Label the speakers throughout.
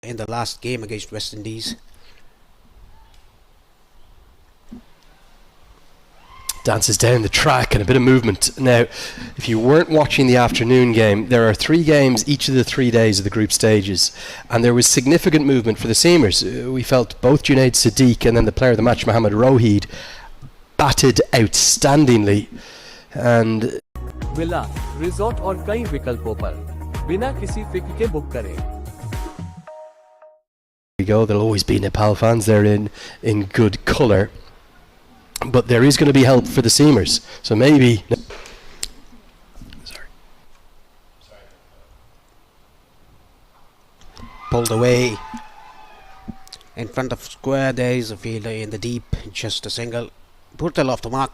Speaker 1: in the last game against West Indies.
Speaker 2: Dances down the track and a bit of movement. Now, if you weren't watching the afternoon game, there are 3 games each of the 3 days of the group stages, and there was significant movement for the seamers. We felt both Junaid Siddique and then the player of the match, Mohammad Rohid, batted outstandingly. And
Speaker 3: villa resort और कई विकल्पों पर बिना किसी फिक्र के book करें.
Speaker 2: There you go. There'll always be Nepal fans. They're in good colour. But there is going to be help for the seamers, so maybe.
Speaker 1: Pulled away. In front of square, there is a fielder in the deep, just a single. Brutal off the mark.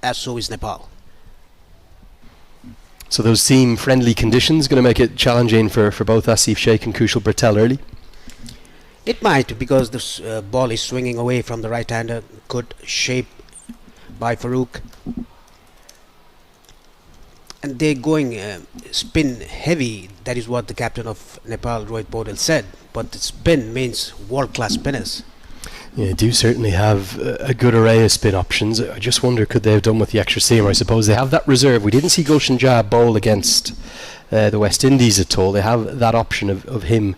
Speaker 1: As so is Nepal.
Speaker 2: So those seam-friendly conditions going to make it challenging for both Asif Sheikh and Kushal Patel early.
Speaker 1: It might, because this ball is swinging away from the right-hander. Good shape by Farooq. And they're going spin heavy. That is what the captain of Nepal, Rohit Paudel, said. But the spin means world-class spinners.
Speaker 2: Yeah, do certainly have a good array of spin options. I just wonder, could they have done with the extra seamer? I suppose they have that reserve. We didn't see Gulshan Jah bowl against the West Indies at all. They have that option of him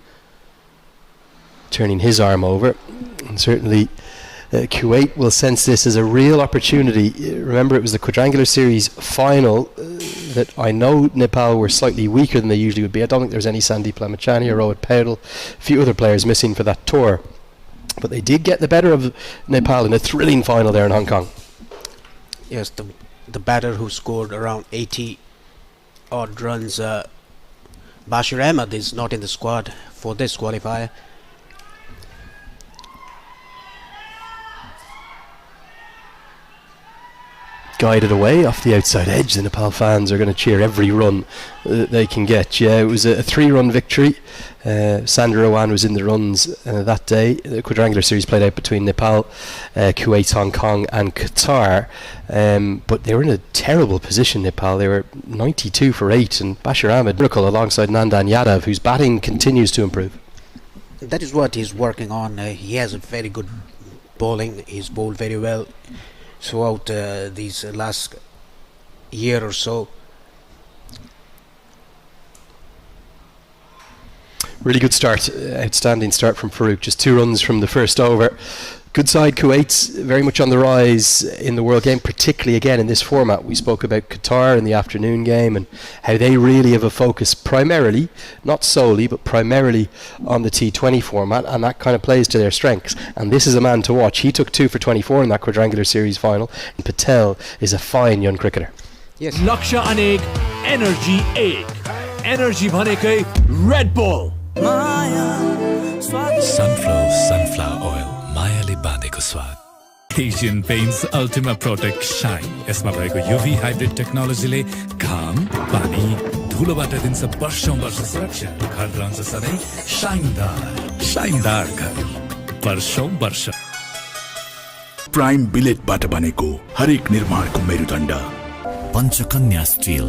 Speaker 2: turning his arm over, and certainly Kuwait will sense this as a real opportunity. Remember, it was the quadrangular series final that I know Nepal were slightly weaker than they usually would be. I don't think there was any Sandeep Lamachani or Rohit Paudel, a few other players missing for that tour, but they did get the better of Nepal in a thrilling final there in Hong Kong.
Speaker 1: Yes, the batter who scored around 80 odd runs, Bashir Ahmed, is not in the squad for this qualifier.
Speaker 2: Guided away off the outside edge. The Nepal fans are going to cheer every run that they can get. Yeah, it was a 3-run victory. Sandra Owan was in the runs that day. The quadrangular series played out between Nepal, Kuwait, Hong Kong and Qatar, but they were in a terrible position, Nepal. They were 92 for 8, and Bashir Ahmed miracle alongside Nandan Yadav, whose batting continues to improve.
Speaker 1: That is what he's working on. He has a very good bowling. He's bowled very well throughout these last year or so.
Speaker 2: Really good start, outstanding start from Farooq. Just 2 runs from the first over. Good side Kuwait's very much on the rise in the world game, particularly again in this format. We spoke about Qatar in the afternoon game and how they really have a focus primarily, not solely, but primarily on the T20 format, and that kind of plays to their strengths. And this is a man to watch. He took 2 for 24 in that quadrangular series final, and Patel is a fine young cricketer.
Speaker 1: Yes.
Speaker 3: Laksha Anek, Energy 8. Energy Bhanekai, Red Bull.
Speaker 4: Sunflower oil. मायाले बाँधेको स्वाद. Asian Paints Ultima Protect Shine. यसमा भएको UV hybrid टेक्नोलोजीले घाम, पानी, धुलोबाट दिन्छ वर्षौं वर्ष सुरक्षा. घर रहन्छ सधैँ शाइनदार घर वर्षौं वर्ष.
Speaker 5: प्राइम बिलेटबाट बनेको हरेक निर्माणको मेरुदण्ड
Speaker 4: Panchakanya steel.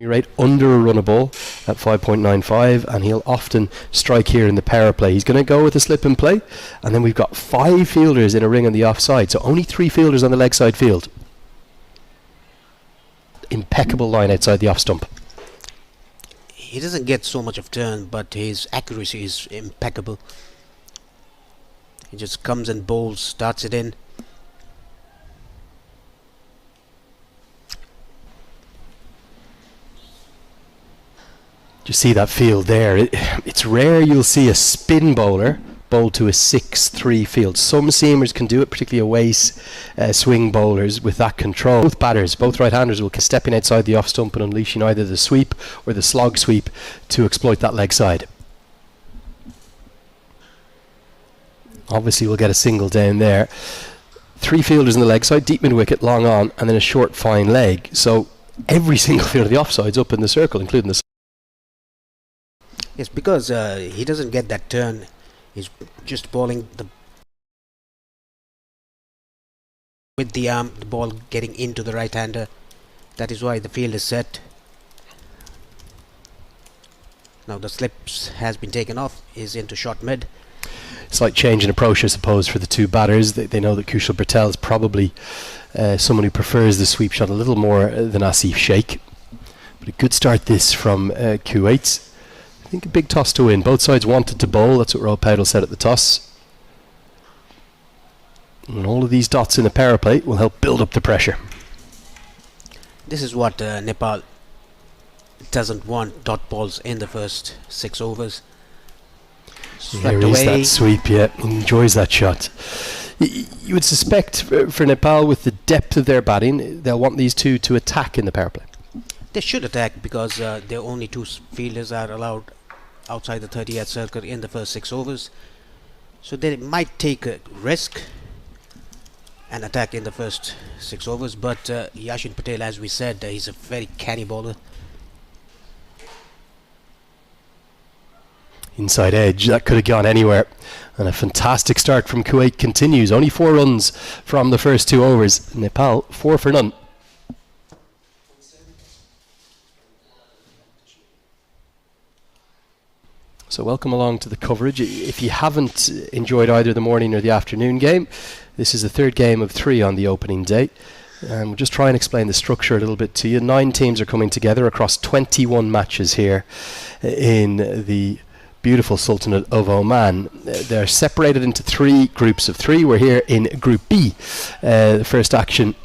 Speaker 2: Right under a runner ball at 5.95, and he'll often strike here in the power play. He's going to go with a slip and play, and then we've got 5 fielders in a ring on the offside, so only 3 fielders on the leg side field. Impeccable line outside the off stump.
Speaker 1: He doesn't get so much of turn, but his accuracy is impeccable. He just comes and bowls, starts it in.
Speaker 2: You see that field there. It's rare you'll see a spin bowler bowl to a 6-3 field. Some seamers can do it, particularly away swing bowlers with that control. Both batters, both right-handers, will be stepping outside the off stump and unleashing either the sweep or the slog sweep to exploit that leg side. Obviously we'll get a single down there. 3 fielders in the leg side, deep mid-wicket, long on, and then a short fine leg. So every single fielder of the offside's up in the circle, including the...
Speaker 1: Yes, because he doesn't get that turn. He's just bowling with the arm, the ball getting into the right-hander. That is why the field is set. Now the slips has been taken off, is into short mid.
Speaker 2: Slight change in approach, I suppose, for the two batters. They know that Kushal Patel is probably someone who prefers the sweep shot a little more than Asif Sheikh. But a good start this from Kuwait. I think a big toss to win. Both sides wanted to bowl. That's what Rob Powdell said at the toss. And all of these dots in the power play will help build up the pressure.
Speaker 1: This is what Nepal doesn't want, dot balls in the first 6 overs.
Speaker 2: There is that sweep, yeah. He enjoys that shot. You would suspect for Nepal, with the depth of their batting, they'll want these two to attack in the power play.
Speaker 1: They should attack because their only 2 fielders are allowed outside the 30-yard circle in the first 6 overs. So they might take a risk and attack in the first 6 overs. But Yashin Patel, as we said, he's a very canny bowler.
Speaker 2: Inside edge, that could have gone anywhere. And a fantastic start from Kuwait continues. Only 4 runs from the first 2 overs. Nepal 4 for none. So welcome along to the coverage. If you haven't enjoyed either the morning or the afternoon game, this is the 3rd game of 3 on the opening day. And we'll just try and explain the structure a little bit to you. 9 teams are coming together across 21 matches here in the beautiful Sultanate of Oman. They're separated into 3 groups of 3. We're here in Group B. The first action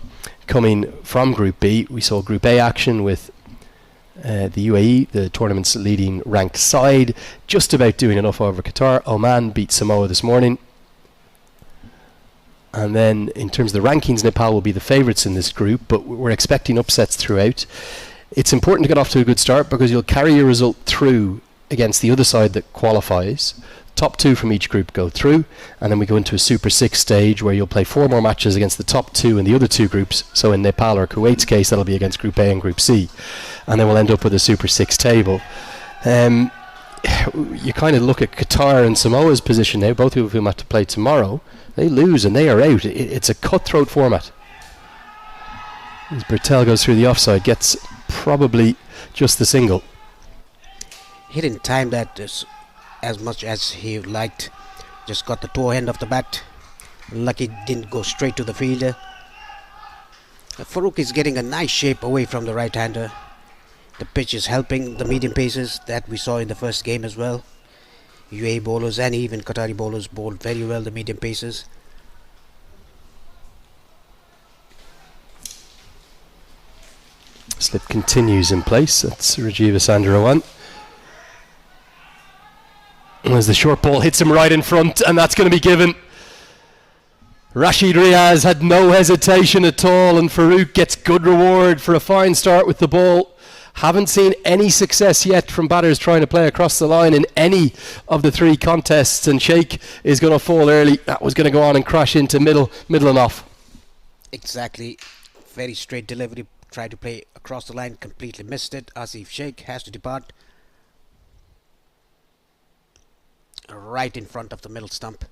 Speaker 2: coming from Group B. We saw Group A action with the UAE, the tournament's leading ranked side, just about doing enough over Qatar. Oman beat Samoa this morning. And then in terms of the rankings, Nepal will be the favourites in this group, but we're expecting upsets throughout. It's important to get off to a good start because you'll carry your result through against the other side that qualifies. Top 2 from each group go through, and then we go into a Super 6 stage where you'll play 4 more matches against the top 2 in the other 2 groups. So in Nepal or Kuwait's case, that'll be against Group A and Group C. And then we'll end up with a Super 6 table. You kind of look at Qatar and Samoa's position now, both of whom have to play tomorrow. They lose and they are out. It's a cutthroat format. As Bertel goes through the offside, gets probably just the single.
Speaker 1: He didn't time that as much as he liked. Just got the toe end of the bat. Lucky didn't go straight to the fielder. Farooq is getting a nice shape away from the right-hander. The pitch is helping the medium paces that we saw in the first game as well. UAE bowlers and even Qatari bowlers bowled very well the medium paces.
Speaker 2: Slip continues in place. That's Rajiv Sandarawan. As the short ball hits him right in front, and that's going to be given. Rashid Riaz had no hesitation at all, and Farooq gets good reward for a fine start with the ball. Haven't seen any success yet from batters trying to play across the line in any of the 3 contests, and Sheikh is going to fall early. That was going to go on and crash into middle and off.
Speaker 1: Exactly. Very straight delivery. Tried to play across the line, completely missed it. Asif Sheikh has to depart. Right in front of the middle stump.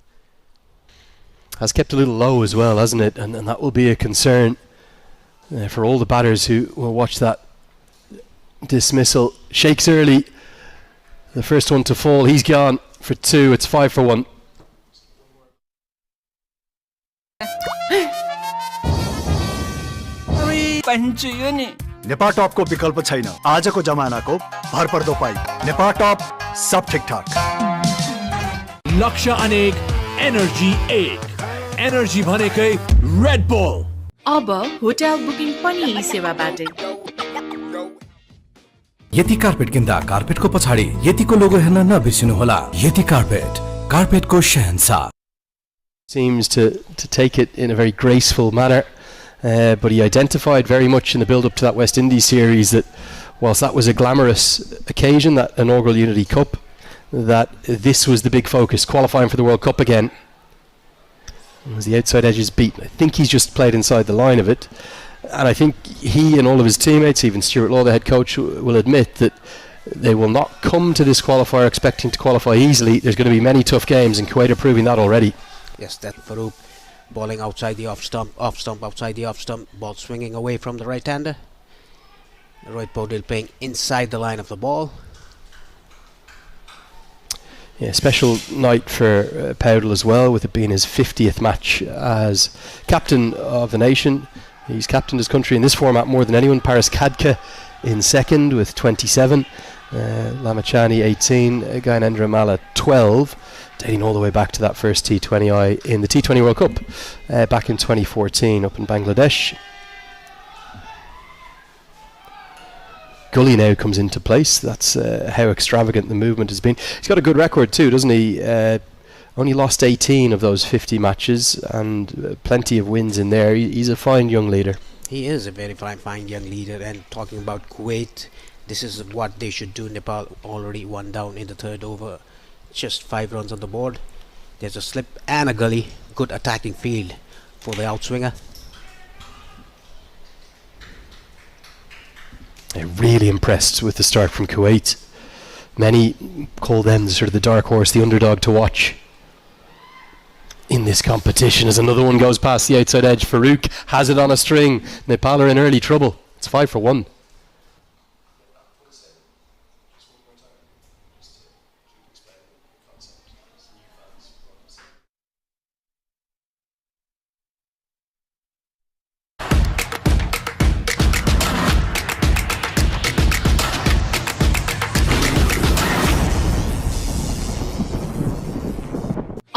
Speaker 2: Has kept a little low as well, hasn't it? And that will be a concern for all the batters who will watch that dismissal. Shakes early, the first one to fall. He's gone for 2. It's 5 for 1.
Speaker 6: Nepal top को विकल्प छैन आजको जमानाको भरपर्दो pipe Nepal top सब ठीकठाक
Speaker 3: लक्ष्य अनेक energy 1 energy भनेकै रेड बुल
Speaker 7: अब होटल बुकिङ पनि यी सेवाबाटै
Speaker 8: यति कार्पेट किन्दा कार्पेटको पछाडि यतिको लोगो हेर्न नबिर्सिनु होला यति कार्पेट कार्पेटको शहंशाह
Speaker 2: seems to take it in a very graceful manner. But he identified very much in the build-up to that West Indies series that whilst that was a glamorous occasion, that inaugural Unity Cup, that this was the big focus, qualifying for the World Cup again. As the outside edges beat, I think he's just played inside the line of it. And I think he and all of his teammates, even Stuart Law, the head coach, will admit that they will not come to this qualifier expecting to qualify easily. There's going to be many tough games, and Kuwait are proving that already.
Speaker 1: Yes, that's Farooq. Bowling outside the off stump, outside the off stump, ball swinging away from the right-hander. Rohit Paudil playing inside the line of the ball.
Speaker 2: Yeah, special night for Powdell as well, with it being his 50th match as captain of the nation. He's captained his country in this format more than anyone. Paris Kadka in second with 27, Lamachani 18, Gyanendra Malla 12, dating all the way back to that first T20I in the T20 World Cup back in 2014 up in Bangladesh. Gully now comes into place. That's how extravagant the movement has been. He's got a good record too, doesn't he? Only lost 18 of those 50 matches and plenty of wins in there. He's a fine young leader.
Speaker 1: He is a very fine young leader. And talking about Kuwait, this is what they should do. Nepal already one down in the third over. Just 5 runs on the board. There's a slip and a gully. Good attacking field for the outswinger.
Speaker 2: I'm really impressed with the start from Kuwait. Many call them sort of the dark horse, the underdog to watch in this competition. As another one goes past the outside edge, Farooq has it on a string. Nepal are in early trouble. It's 5 for 1.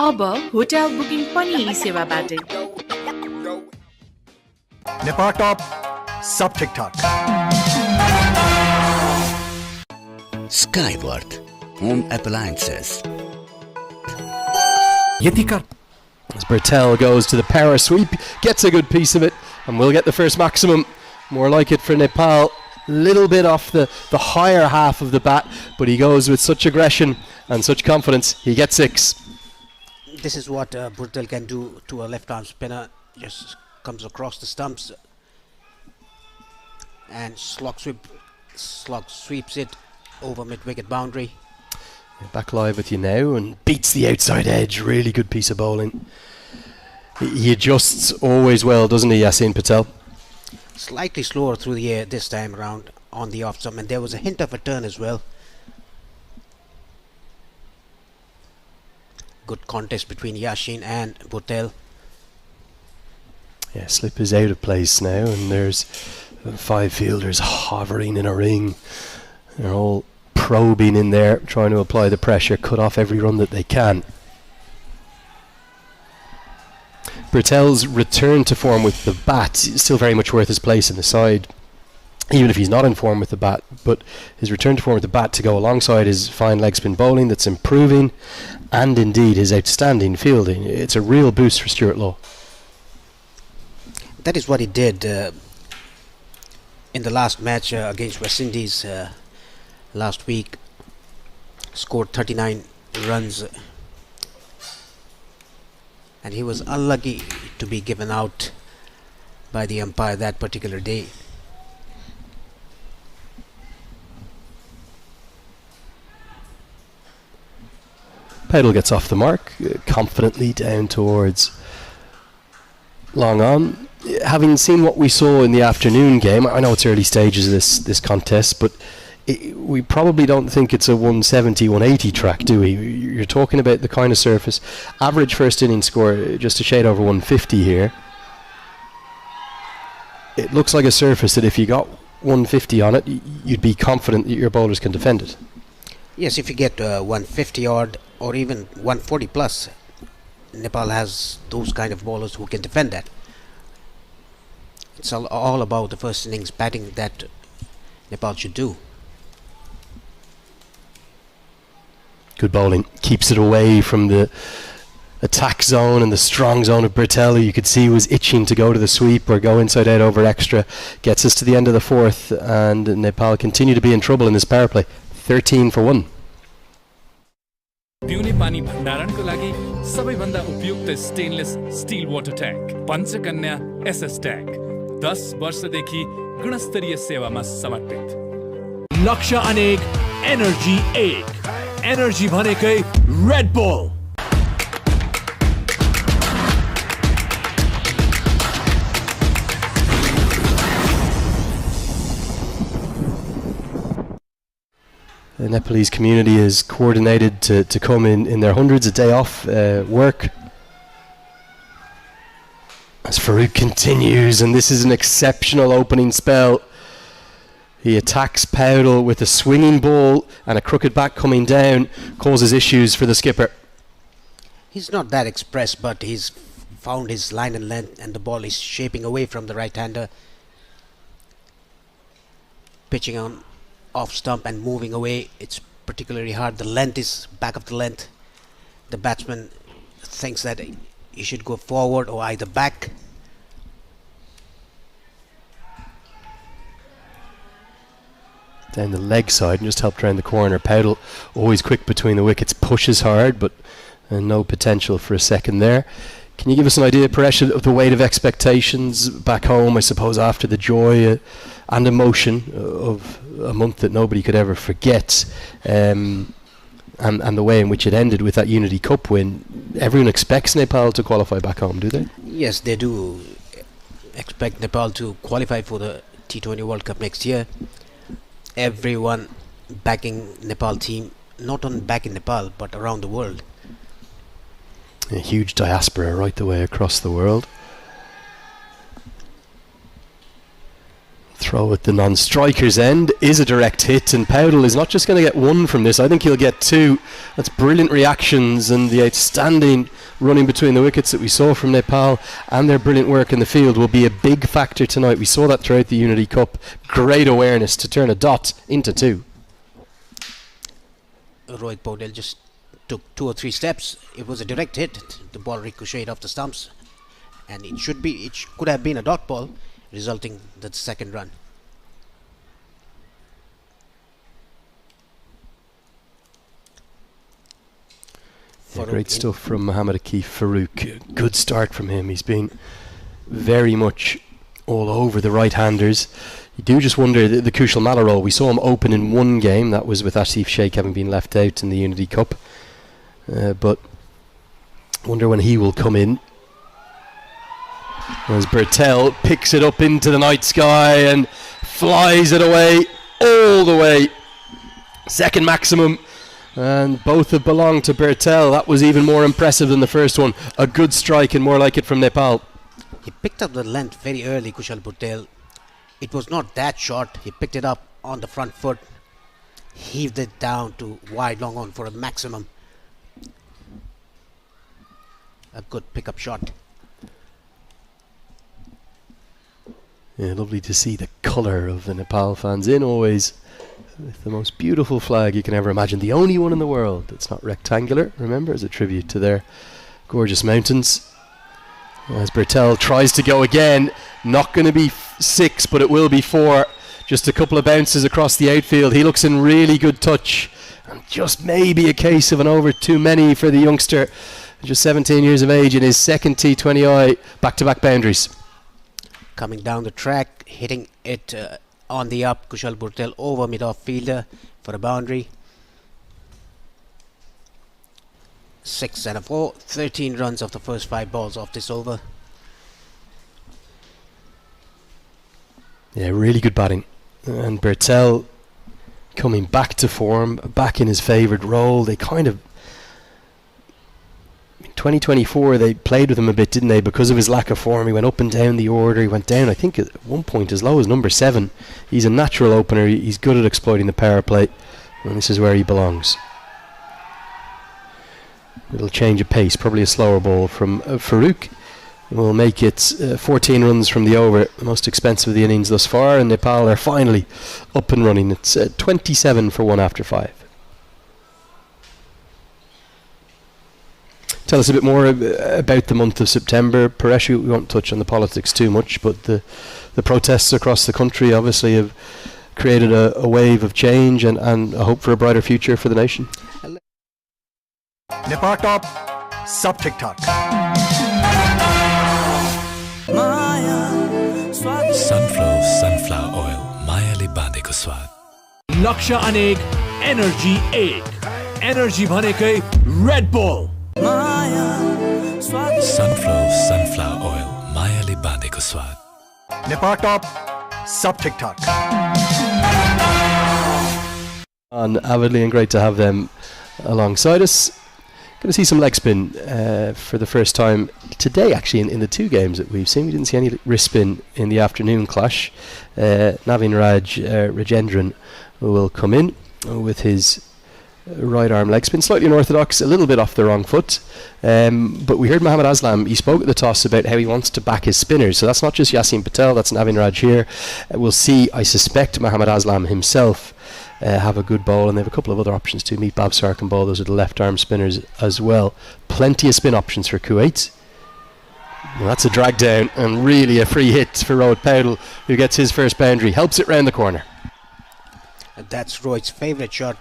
Speaker 7: अब hotel booking पनि यी सेवाबाटै।
Speaker 6: Nepal top सब ठीक ठाक।
Speaker 9: Skyworth Home Appliances.
Speaker 8: यतिका
Speaker 2: As Bertel goes to the power sweep, gets a good piece of it, and will get the first maximum. More like it for Nepal. Little bit off the higher half of the bat, but he goes with such aggression and such confidence. He gets 6.
Speaker 1: This is what Bertel can do to a left-arm spinner. Just comes across the stumps and slog sweeps it over mid-wicket boundary.
Speaker 2: Back live with you now, and beats the outside edge. Really good piece of bowling. He adjusts always well, doesn't he, Yasin Patel?
Speaker 1: Slightly slower through the air this time around on the off-stump, and there was a hint of a turn as well. Good contest between Yasin and Bertel.
Speaker 2: Yeah, slip is out of place now, and there's 5 fielders hovering in a ring. They're all probing in there, trying to apply the pressure, cut off every run that they can. Bertel's return to form with the bat is still very much worth his place in the side, even if he's not in form with the bat. But his return to form with the bat to go alongside his fine leg spin bowling that's improving, and indeed his outstanding fielding, it's a real boost for Stuart Law.
Speaker 1: That is what he did in the last match against West Indies last week. Scored 39 runs, and he was unlucky to be given out by the umpire that particular day.
Speaker 2: Powdell gets off the mark, confidently down towards long on. Having seen what we saw in the afternoon game, I know it's early stages of this contest, but we probably don't think it's a 170, 180 track, do we? You're talking about the kind of surface. Average first inning score just a shade over 150 here. It looks like a surface that if you got 150 on it, you'd be confident that your bowlers can defend it.
Speaker 1: Yes, if you get 150 odd or even 140 plus, Nepal has those kind of bowlers who can defend that. It's all about the first innings batting that Nepal should do.
Speaker 2: Good bowling, keeps it away from the attack zone and the strong zone of Bertel, who you could see was itching to go to the sweep or go inside out over extra. Gets us to the end of the 4th, and Nepal continue to be in trouble in this power play. 13 for 1.
Speaker 4: पिउने पानी भण्डारणको लागि सबैभन्दा उपयुक्त stainless steel water tank Panchakanya SS tank 10 वर्षदेखि गुणस्तरीय सेवामा समर्पित।
Speaker 3: लक्ष्य अनेक, एनर्जी एक। एनर्जी भनेकै Red bull.
Speaker 2: The Nepalese community is coordinated to come in their hundreds a day off work. As Farouk continues, and this is an exceptional opening spell. He attacks Powdle with a swinging ball, and a crooked back coming down causes issues for the skipper.
Speaker 1: He's not that expressed, but he's found his line and length, and the ball is shaping away from the right-hander. Pitching on off stump and moving away. It's particularly hard. The length is back of the length. The batsman thinks that he should go forward or either back.
Speaker 2: Down the leg side and just helped around the corner. Powdle always quick between the wickets, pushes hard, but no potential for a second there. Can you give us an idea, Paresh, of the weight of expectations back home, I suppose, after the joy and emotion of a month that nobody could ever forget, and the way in which it ended with that Unity Cup win? Everyone expects Nepal to qualify back home, do they?
Speaker 1: Yes, they do expect Nepal to qualify for the T20 World Cup next year. Everyone backing Nepal team, not only back in Nepal, but around the world.
Speaker 2: A huge diaspora right the way across the world. Throw at the non-striker's end is a direct hit, and Powdle is not just going to get one from this, I think he'll get two. That's brilliant reactions, and the outstanding running between the wickets that we saw from Nepal and their brilliant work in the field will be a big factor tonight. We saw that throughout the Unity Cup. Great awareness to turn a dot into two.
Speaker 1: Rohit Paudel just took 2 or 3 steps. It was a direct hit. The ball ricocheted off the stumps, and it could have been a dot ball, resulting in the second run.
Speaker 2: Yeah, great stuff from Mohammad Akif Farouk. Good start from him. He's been very much all over the right-handers. You do just wonder, the Kushal Malarol, we saw him open in one game, that was with Asif Sheikh having been left out in the Unity Cup, but wonder when he will come in. As Bertel picks it up into the night sky and flies it away, all the way, second maximum, and both have belonged to Bertel. That was even more impressive than the first one. A good strike and more like it from Nepal.
Speaker 1: He picked up the length very early, Kushal Patel. It was not that short. He picked it up on the front foot, heaved it down to wide long on for a maximum. A good pickup shot.
Speaker 2: Yeah, lovely to see the colour of the Nepal fans in always, with the most beautiful flag you can ever imagine. The only one in the world that's not rectangular, remember, as a tribute to their gorgeous mountains. As Bertel tries to go again, not going to be 6, but it will be 4. Just a couple of bounces across the outfield. He looks in really good touch, and just maybe a case of an over too many for the youngster, just 17 years of age, in his second T20I, back-to-back boundaries.
Speaker 1: Coming down the track, hitting it on the up, Kushal Patel over mid-off fielder for a boundary. 6 and a 4, 13 runs of the first 5 balls of this over.
Speaker 2: Yeah, really good batting. And Bertel coming back to form, back in his favoured role. They kind of, in 2024, they played with him a bit, didn't they? Because of his lack of form, he went up and down the order. He went down, I think, at one point as low as number 7. He's a natural opener. He's good at exploiting the power play, and this is where he belongs. Little change of pace, probably a slower ball from Farouk. Will make it 14 runs from the over, the most expensive of the innings thus far, and Nepal are finally up and running. It's 27 for 1 after 5. Tell us a bit more about the month of September. Paresh, we won't touch on the politics too much, but the protests across the country obviously have created a wave of change and a hope for a brighter future for the nation.
Speaker 6: Nepal top सब ठीक ठाक.
Speaker 4: sunflower oil मायाले बाँधेको स्वाद.
Speaker 3: लक्ष्य अनेक, energy एक. Energy भनेकै Red bull.
Speaker 4: sunflower oil मायाले बाँधेको स्वाद.
Speaker 6: नेपाल टॉप सब ठीक ठाक.
Speaker 2: On avidly, and great to have them alongside us. Going to see some leg spin for the first time today, actually, in the two games that we've seen. We didn't see any wrist spin in the afternoon clash. Navin Rajendran will come in with his right arm leg spin, slightly unorthodox, a little bit off the wrong foot. But we heard Mohammad Aslam, he spoke at the toss about how he wants to back his spinners. So that's not just Yasin Patel, that's Navin Raj here. We'll see, I suspect, Mohammad Aslam himself have a good bowl, and they have a couple of other options too. Meet Bab Sark and bowl, those are the left arm spinners as well. Plenty of spin options for Kuwait. Well, that's a drag down and really a free hit for Rohit Paudel, who gets his first boundary, helps it round the corner.
Speaker 1: And that's Rohit's favourite shot.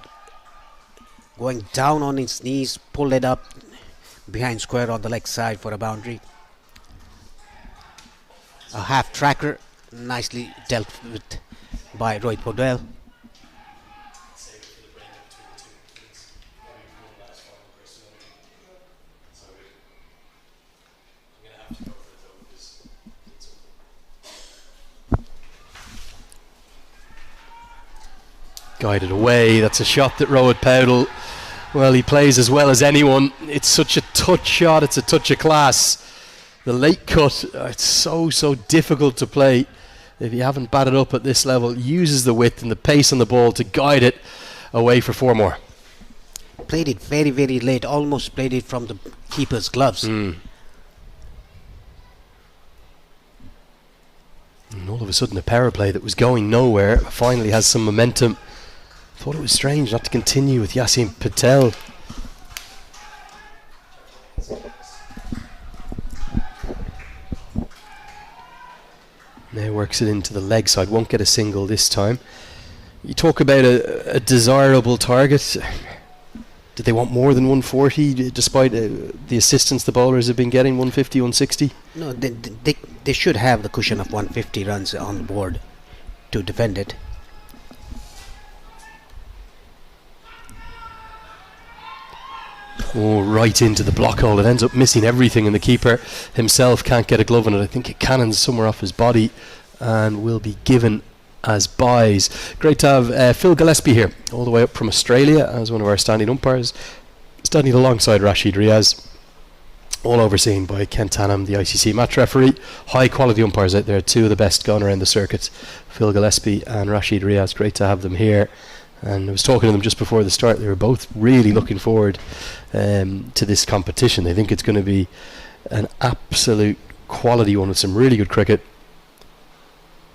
Speaker 1: Going down on his knees, pulled it up behind square on the leg side for a boundary. A half tracker, nicely dealt with by Rohit Paudel.
Speaker 2: Guided away, that's a shot that Rohit Paudel, well, he plays as well as anyone. It's such a touch shot, it's a touch of class. The late cut, it's so difficult to play if you haven't batted up at this level. Uses the width and the pace on the ball to guide it away for 4 more.
Speaker 1: Played it very late, almost played it from the keeper's gloves.
Speaker 2: And all of a sudden a power play that was going nowhere finally has some momentum. Thought it was strange not to continue with Yasin Patel. Now works it into the leg side, won't get a single this time. You talk about a desirable target. Did they want more than 140 despite the assistance the bowlers have been getting, 150, 160?
Speaker 1: No, they should have the cushion of 150 runs on the board to defend it.
Speaker 2: Oh, right into the block hole. It ends up missing everything, and the keeper himself can't get a glove on it. I think it cannons somewhere off his body and will be given as buys. Great to have Phil Gillespie here, all the way up from Australia, as one of our standing umpires, standing alongside Rashid Riaz, all overseen by Ken Tanham, the ICC match referee. High quality umpires out there, 2 of the best going around the circuit, Phil Gillespie and Rashid Riaz. Great to have them here. And I was talking to them just before the start. They were both really looking forward to this competition. They think it's going to be an absolute quality one with some really good cricket.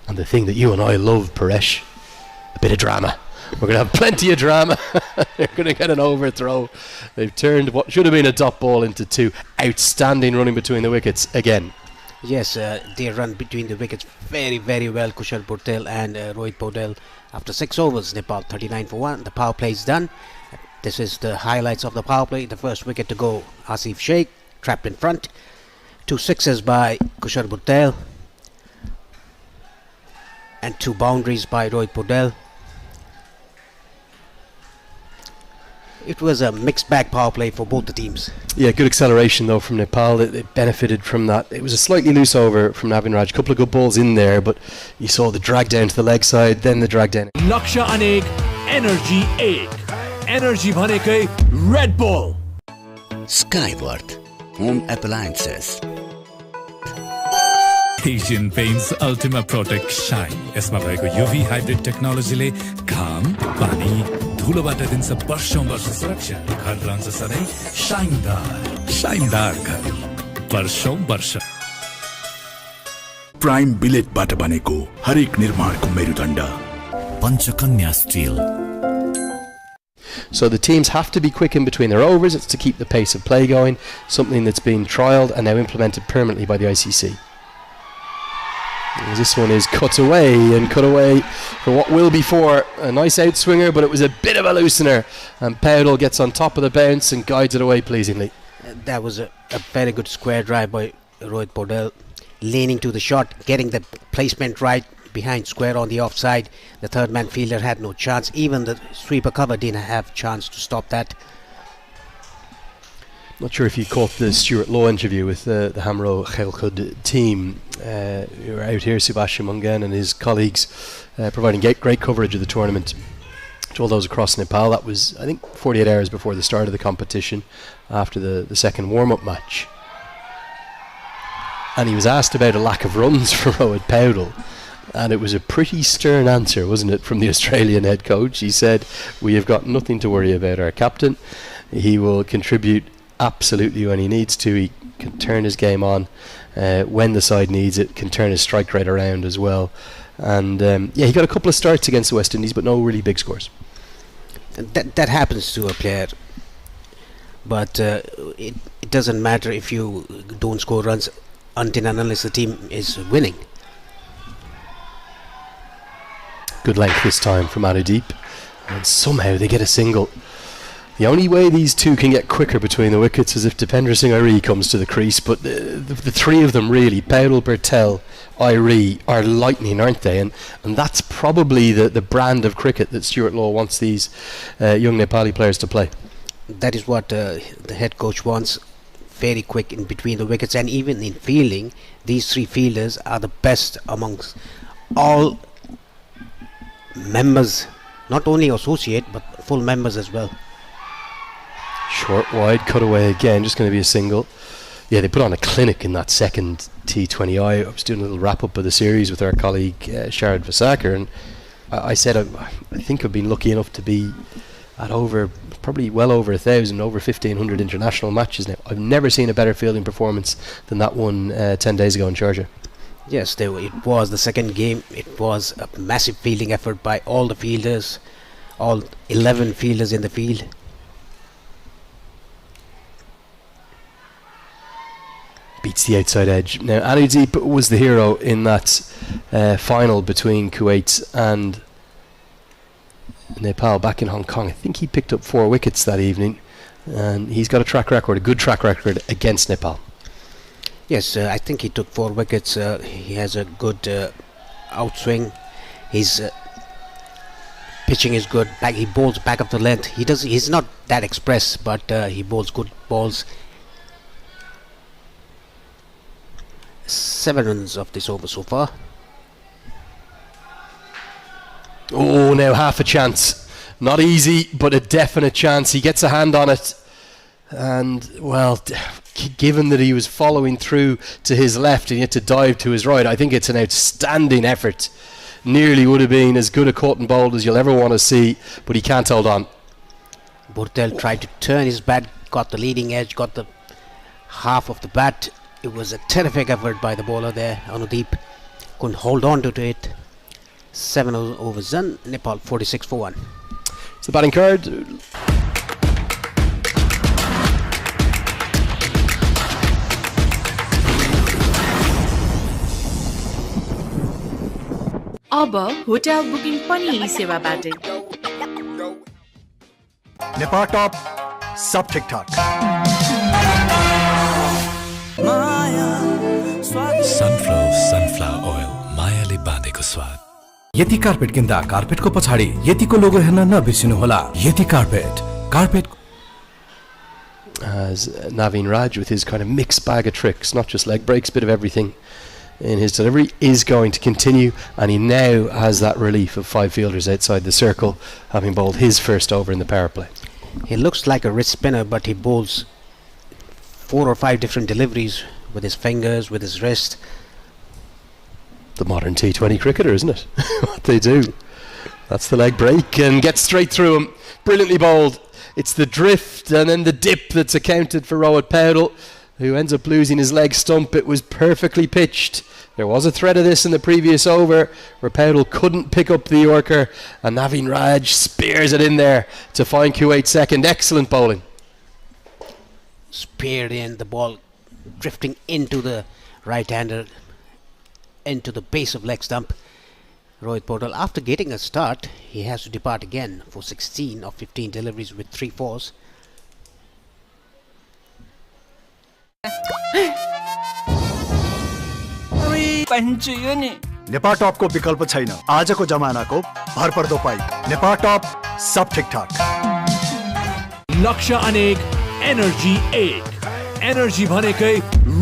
Speaker 2: And the thing that you and I love, Paresh, a bit of drama. We're going to have plenty of drama. They're going to get an overthrow. They've turned what should have been a dot ball into 2. Outstanding running between the wickets again.
Speaker 1: Yes, they run between the wickets very well, Kushal Patel and Rohit Paudel. After 6 overs, Nepal 39 for 1. The power play is done. This is the highlights of the power play. The first wicket to go, Asif Sheikh, trapped in front. 2 sixes by Kushal Patel. And 2 boundaries by Rohit Paudel. It was a mixed bag power play for both the teams.
Speaker 2: Yeah, good acceleration though from Nepal. It benefited from that. It was a slightly loose over from Navin Raj. A couple of good balls in there, but you saw the drag down to the leg side, then the drag down.
Speaker 3: Laksha Anek, Energy 8. Energy भनेकै Red Bull.
Speaker 9: Skyworth Home Appliances.
Speaker 4: Asian Paints Ultima Protect Shine. यसमा भएको UV hybrid टेक्नोलोजीले घाम, पानी, धुलोबाट दिन्छ वर्षौं वर्ष सुरक्षा। घर रहन्छ सधैँ शाइनदार घर वर्षौं वर्ष।
Speaker 5: प्राइम बिलेटबाट बनेको हरेक निर्माणको मेरुदण्ड
Speaker 8: Panchakanya steel.
Speaker 2: So the teams have to be quick in between their overs. It's to keep the pace of play going, something that's been trialled and now implemented permanently by the ICC. This one is cut away for what will be 4. A nice outswinger, but it was a bit of a loosener, and Paudel gets on top of the bounce and guides it away pleasingly.
Speaker 1: That was a very good square drive by Rohit Paudel, leaning to the shot, getting the placement right behind square on the offside. The third man fielder had no chance. Even the sweeper cover didn't have chance to stop that.
Speaker 2: Not sure if you caught the Stuart Law interview with the Hamro Khelkhud team who were out here, Subhash Mungan and his colleagues, providing great coverage of the tournament. to all those across Nepal. That was, I think, 48 hours before the start of the competition, after the second warm-up match. And he was asked about a lack of runs for Rohit Paudel, and it was a pretty stern answer, wasn't it, from the Australian head coach. He said, "We have got nothing to worry about our captain. He will contribute absolutely when he needs to. He can turn his game on when the side needs it, can turn his strike rate around as well." And he got a couple of starts against the West Indies, but no really big scores.
Speaker 1: That happens to a player, but it doesn't matter if you don't score runs until and unless the team is winning.
Speaker 2: Good length this time from Anudeep, and somehow they get a single. The only way these two can get quicker between the wickets is if Dipendra Singh Airee comes to the crease, but the three of them really, Paudel, Bertel, Airee, are lightning, aren't they? And that's probably the brand of cricket that Stuart Law wants these young Nepali players to play.
Speaker 1: That is what the head coach wants. Very quick in between the wickets, and even in fielding, these three fielders are the best amongst all members, not only associate but full members as well.
Speaker 2: Short wide, cut away again, just going to be a single. Yeah, they put on a clinic in that second T20. I was doing a little wrap up of the series with our colleague Sharad Vasaker, and I said I think I've been lucky enough to be at probably well over 1,000, over 1,500 international matches now. I've never seen a better fielding performance than that one 10 days ago in Sharjah.
Speaker 1: Yes, it was the second game. It was a massive fielding effort by all the fielders, all 11 fielders in the field.
Speaker 2: Beats the outside edge. Now, Anudeep was the hero in that final between Kuwait and Nepal back in Hong Kong. I think he picked up 4 wickets that evening, and he's got a good track record against Nepal.
Speaker 1: Yes, I think he took 4 wickets. He has a good outswing. His pitching is good. He bowls back up the length. He's not that express, but he bowls good balls. 7 runs of this over so far.
Speaker 2: Oh, now half a chance. Not easy, but a definite chance. He gets a hand on it. And, well, given that he was following through to his left and he had to dive to his right, I think it's an outstanding effort. Nearly would have been as good a caught and bowled as you'll ever want to see, but he can't hold on.
Speaker 1: Bortel tried to turn his bat, got the leading edge, got the half of the bat. It was a terrific effort by the bowler there, Anudeep. Couldn't hold on to it. 7 overs done, Nepal 46 for 1.
Speaker 2: It's the batting card.
Speaker 7: अब hotel booking पनि यी सेवाबाटै।
Speaker 6: Nepal top सब ठीक ठाक।
Speaker 4: Sunflower oil मायाले बाँधेको स्वाद।
Speaker 8: यति carpet किन्दा कार्पेटको पछाडि यतिको लोगो हेर्न नबिर्सिनुहोला। यति carpet
Speaker 2: As Naveen Raj, with his kind of mixed bag of tricks, not just leg breaks, bit of everything in his delivery, is going to continue, and he now has that relief of 5 fielders outside the circle, having bowled his first over in the power play.
Speaker 1: He looks like a wrist spinner, but he bowls 4 or 5 different deliveries with his fingers, with his wrist.
Speaker 2: The modern T20 cricketer, isn't it? What they do. That's the leg break, and gets straight through him. Brilliantly bowled. It's the drift and then the dip that's accounted for Rohit Paudel, who ends up losing his leg stump. It was perfectly pitched. There was a threat of this in the previous over where Paudel couldn't pick up the Yorker, and Naveen Raj spears it in there to find Kuwait second. Excellent bowling.
Speaker 1: Speared in, the ball drifting into the right-hander, into the base of leg stump. Rohit Paudel, after getting a start, he has to depart again for 16 of 15 deliveries with 3 fours.
Speaker 6: Nepal top को विकल्प छैन। आजको जमानाको भरपर्दो pipe Nepal top सब ठीक ठाक।
Speaker 3: लक्ष्य अनेक, एनर्जी एक। एनर्जी भनेकै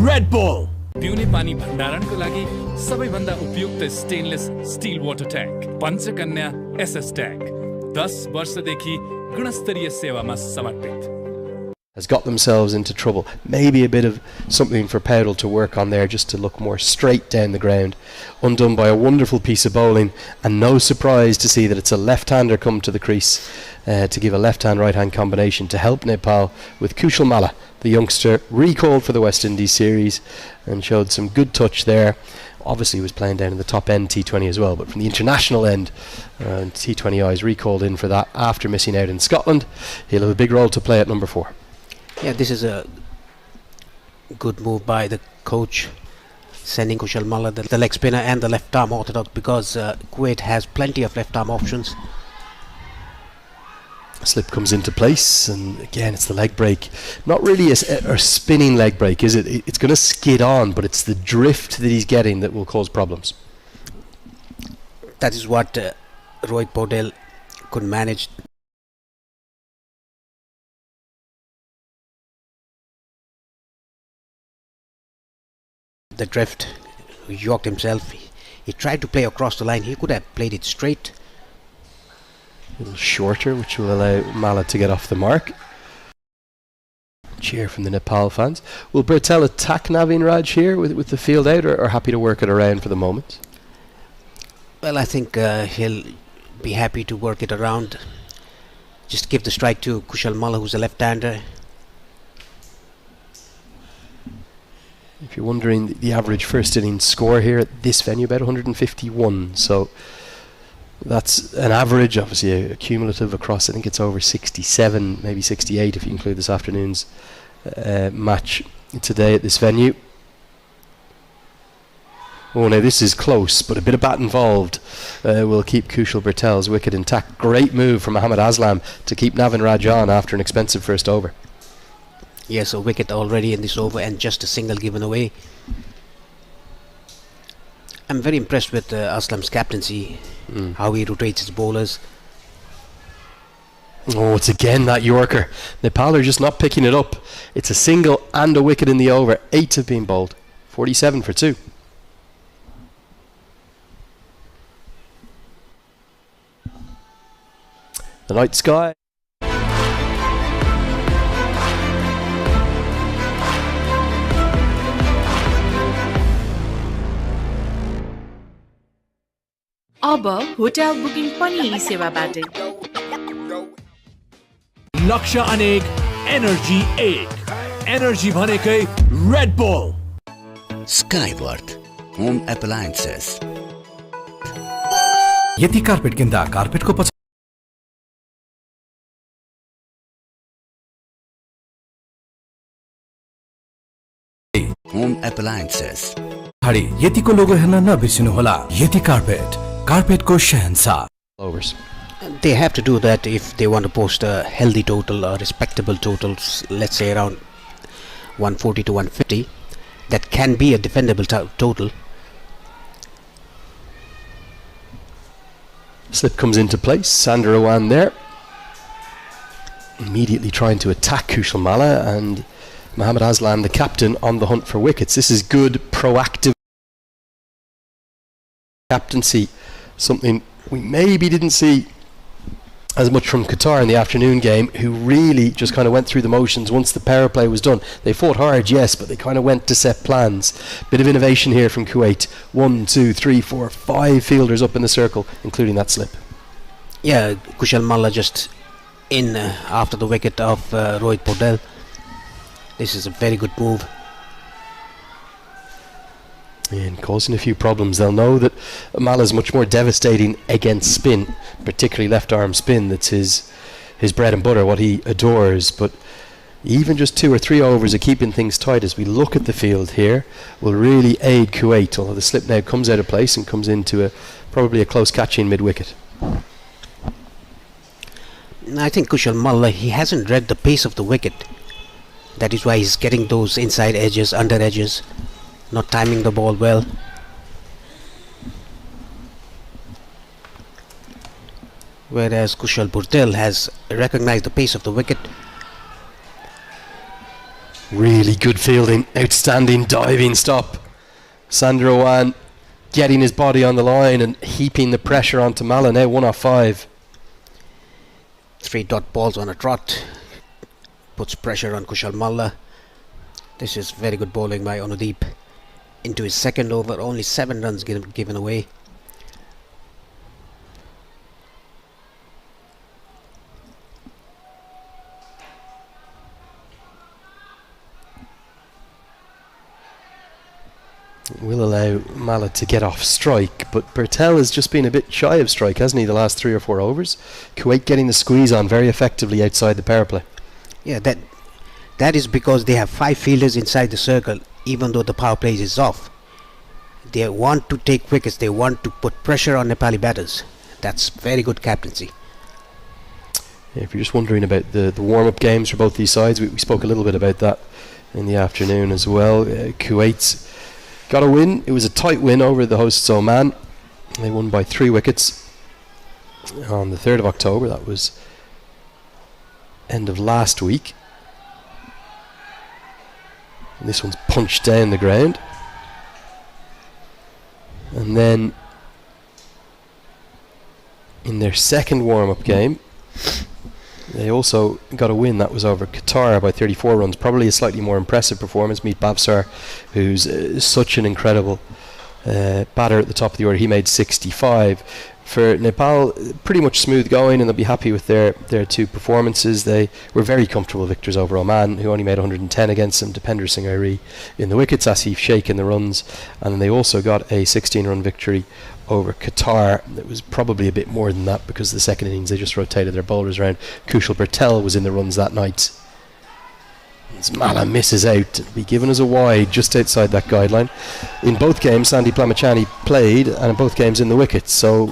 Speaker 3: रेड बुल।
Speaker 4: पिउने पानी भण्डारणको लागि सबैभन्दा उपयुक्त stainless steel water tank Panchakanya SS tank 10 वर्षदेखि गुणस्तरीय सेवामा समर्पित
Speaker 2: has got themselves into trouble. Maybe a bit of something for Powdell to work on there, just to look more straight down the ground. Undone by a wonderful piece of bowling, and no surprise to see that it's a left-hander come to the crease to give a left-hand right-hand combination to help Nepal, with Kushal Malla, the youngster, recalled for the West Indies series and showed some good touch there. Obviously he was playing down in the top end T20 as well, but from the international end, T20 eyes recalled in for that after missing out in Scotland. He'll have a big role to play at number 4.
Speaker 1: Yeah, this is a good move by the coach, sending Kushal Malla, the leg spinner and the left arm orthodox, because Kuwait has plenty of left arm options.
Speaker 2: Slip comes into place, and again it's the leg break. Not really a spinning leg break, is it? It's going to skid on, but it's the drift that he's getting that will cause problems.
Speaker 1: That is what Rohit Paudel could manage. The drift, yoked himself. He tried to play across the line. He could have played it straight.
Speaker 2: A little shorter, which will allow Malla to get off the mark. Cheer from the Nepal fans. Will Bertel attack Navin Raj here with the field out, or happy to work it around for the moment?
Speaker 1: Well, I think he'll be happy to work it around. Just give the strike to Kushal Malla, who's a left-hander.
Speaker 2: If you're wondering, the average first innings score here at this venue, about 151. So that's an average, obviously a cumulative across, I think it's over 67, maybe 68 if you include this afternoon's match today at this venue. Oh, now this is close, but a bit of bat involved will keep Kushal Bertel's wicket intact. Great move from Mohammad Aslam to keep Navin Raj on after an expensive first over.
Speaker 1: Yes, a wicket already in this over and just a single given away. I'm very impressed with Aslam's captaincy, how he rotates his bowlers.
Speaker 2: Oh, it's again that Yorker. Nepal are just not picking it up. It's a single and a wicket in the over. 8 have been bowled. 47 for 2. The night sky.
Speaker 7: अब hotel booking पनि यी सेवाबाटै
Speaker 3: लक्ष्य अनेक energy 1 energy भनेकै Red bull
Speaker 9: Skyworth Home Appliances.
Speaker 8: यति carpet किन्दा कार्पेटको पछि
Speaker 9: Home Appliances.
Speaker 8: यतिको लोगो हेर्न नबिर्सिनु होला। यति कार्पेट, कार्पेटको शहंशाह।
Speaker 2: Overs.
Speaker 1: They have to do that if they want to post a healthy total or respectable totals, let's say around 140 to 150. That can be a defendable total.
Speaker 2: Slip comes into place. Sandra Owan there, immediately trying to attack Kushal Malla, and Mohammad Aslam, the captain, on the hunt for wickets. This is good, proactive captaincy, something we maybe didn't see as much from Qatar in the afternoon game, who really just kind of went through the motions once the power play was done. They fought hard, yes, but they kind of went to set plans. Bit of innovation here from Kuwait. 1, 2, 3, 4, 5 fielders up in the circle, including that slip.
Speaker 1: Yeah, Kushal Malla just in after the wicket of Rohit Paudel. This is a very good move.
Speaker 2: And causing a few problems. They'll know that Malla is much more devastating against spin, particularly left arm spin. That's his bread and butter, what he adores. But even just 2 or 3 overs of keeping things tight as we look at the field here will really aid Kuwait, although the slip now comes out of place and comes into probably a close catching mid-wicket.
Speaker 1: I think Kushal Malla, he hasn't read the pace of the wicket. That is why he's getting those inside edges, under edges, not timing the ball well. Whereas Kushal Paudel has recognized the pace of the wicket.
Speaker 2: Really good fielding, outstanding diving stop. Sandra Owan getting his body on the line and heaping the pressure onto Malla, now 1 off 5.
Speaker 1: 3 dot balls on a trot, puts pressure on Kushal Malla. This is very good bowling by Anudeep. Into his second over, only 7 runs given away.
Speaker 2: Will allow Malla to get off strike, but Bertel has just been a bit shy of strike, hasn't he, the last 3 or 4 overs? Kuwait getting the squeeze on very effectively outside the power play.
Speaker 1: Yeah, that is because they have 5 fielders inside the circle, even though the power play is off. They want to take wickets, they want to put pressure on Nepali batters. That's very good captaincy.
Speaker 2: Yeah, if you're just wondering about the warm-up games for both these sides, we spoke a little bit about that in the afternoon as well. Kuwait's got a win. It was a tight win over the hosts Oman. They won by 3 wickets on the 3rd of October. That was end of last week. And this one's punched down the ground. And then in their second warm-up game, they also got a win. That was over Qatar by 34 runs. Probably a slightly more impressive performance. Meet Bavsar, who's such an incredible batter at the top of the order. He made 65. For Nepal, pretty much smooth going, and they'll be happy with their 2 performances. They were very comfortable victors over Oman, who only made 110 against them. Dipender Singh Airi in the wickets, Asif Sheikh in the runs, and then they also got a 16-run victory over Qatar. It was probably a bit more than that because the second innings they just rotated their bowlers around. Kushal Bertel was in the runs that night. As Malla misses out, it'll be given as a wide just outside that guideline. In both games, Sandeep Lamachani played, and in both games in the wickets. So,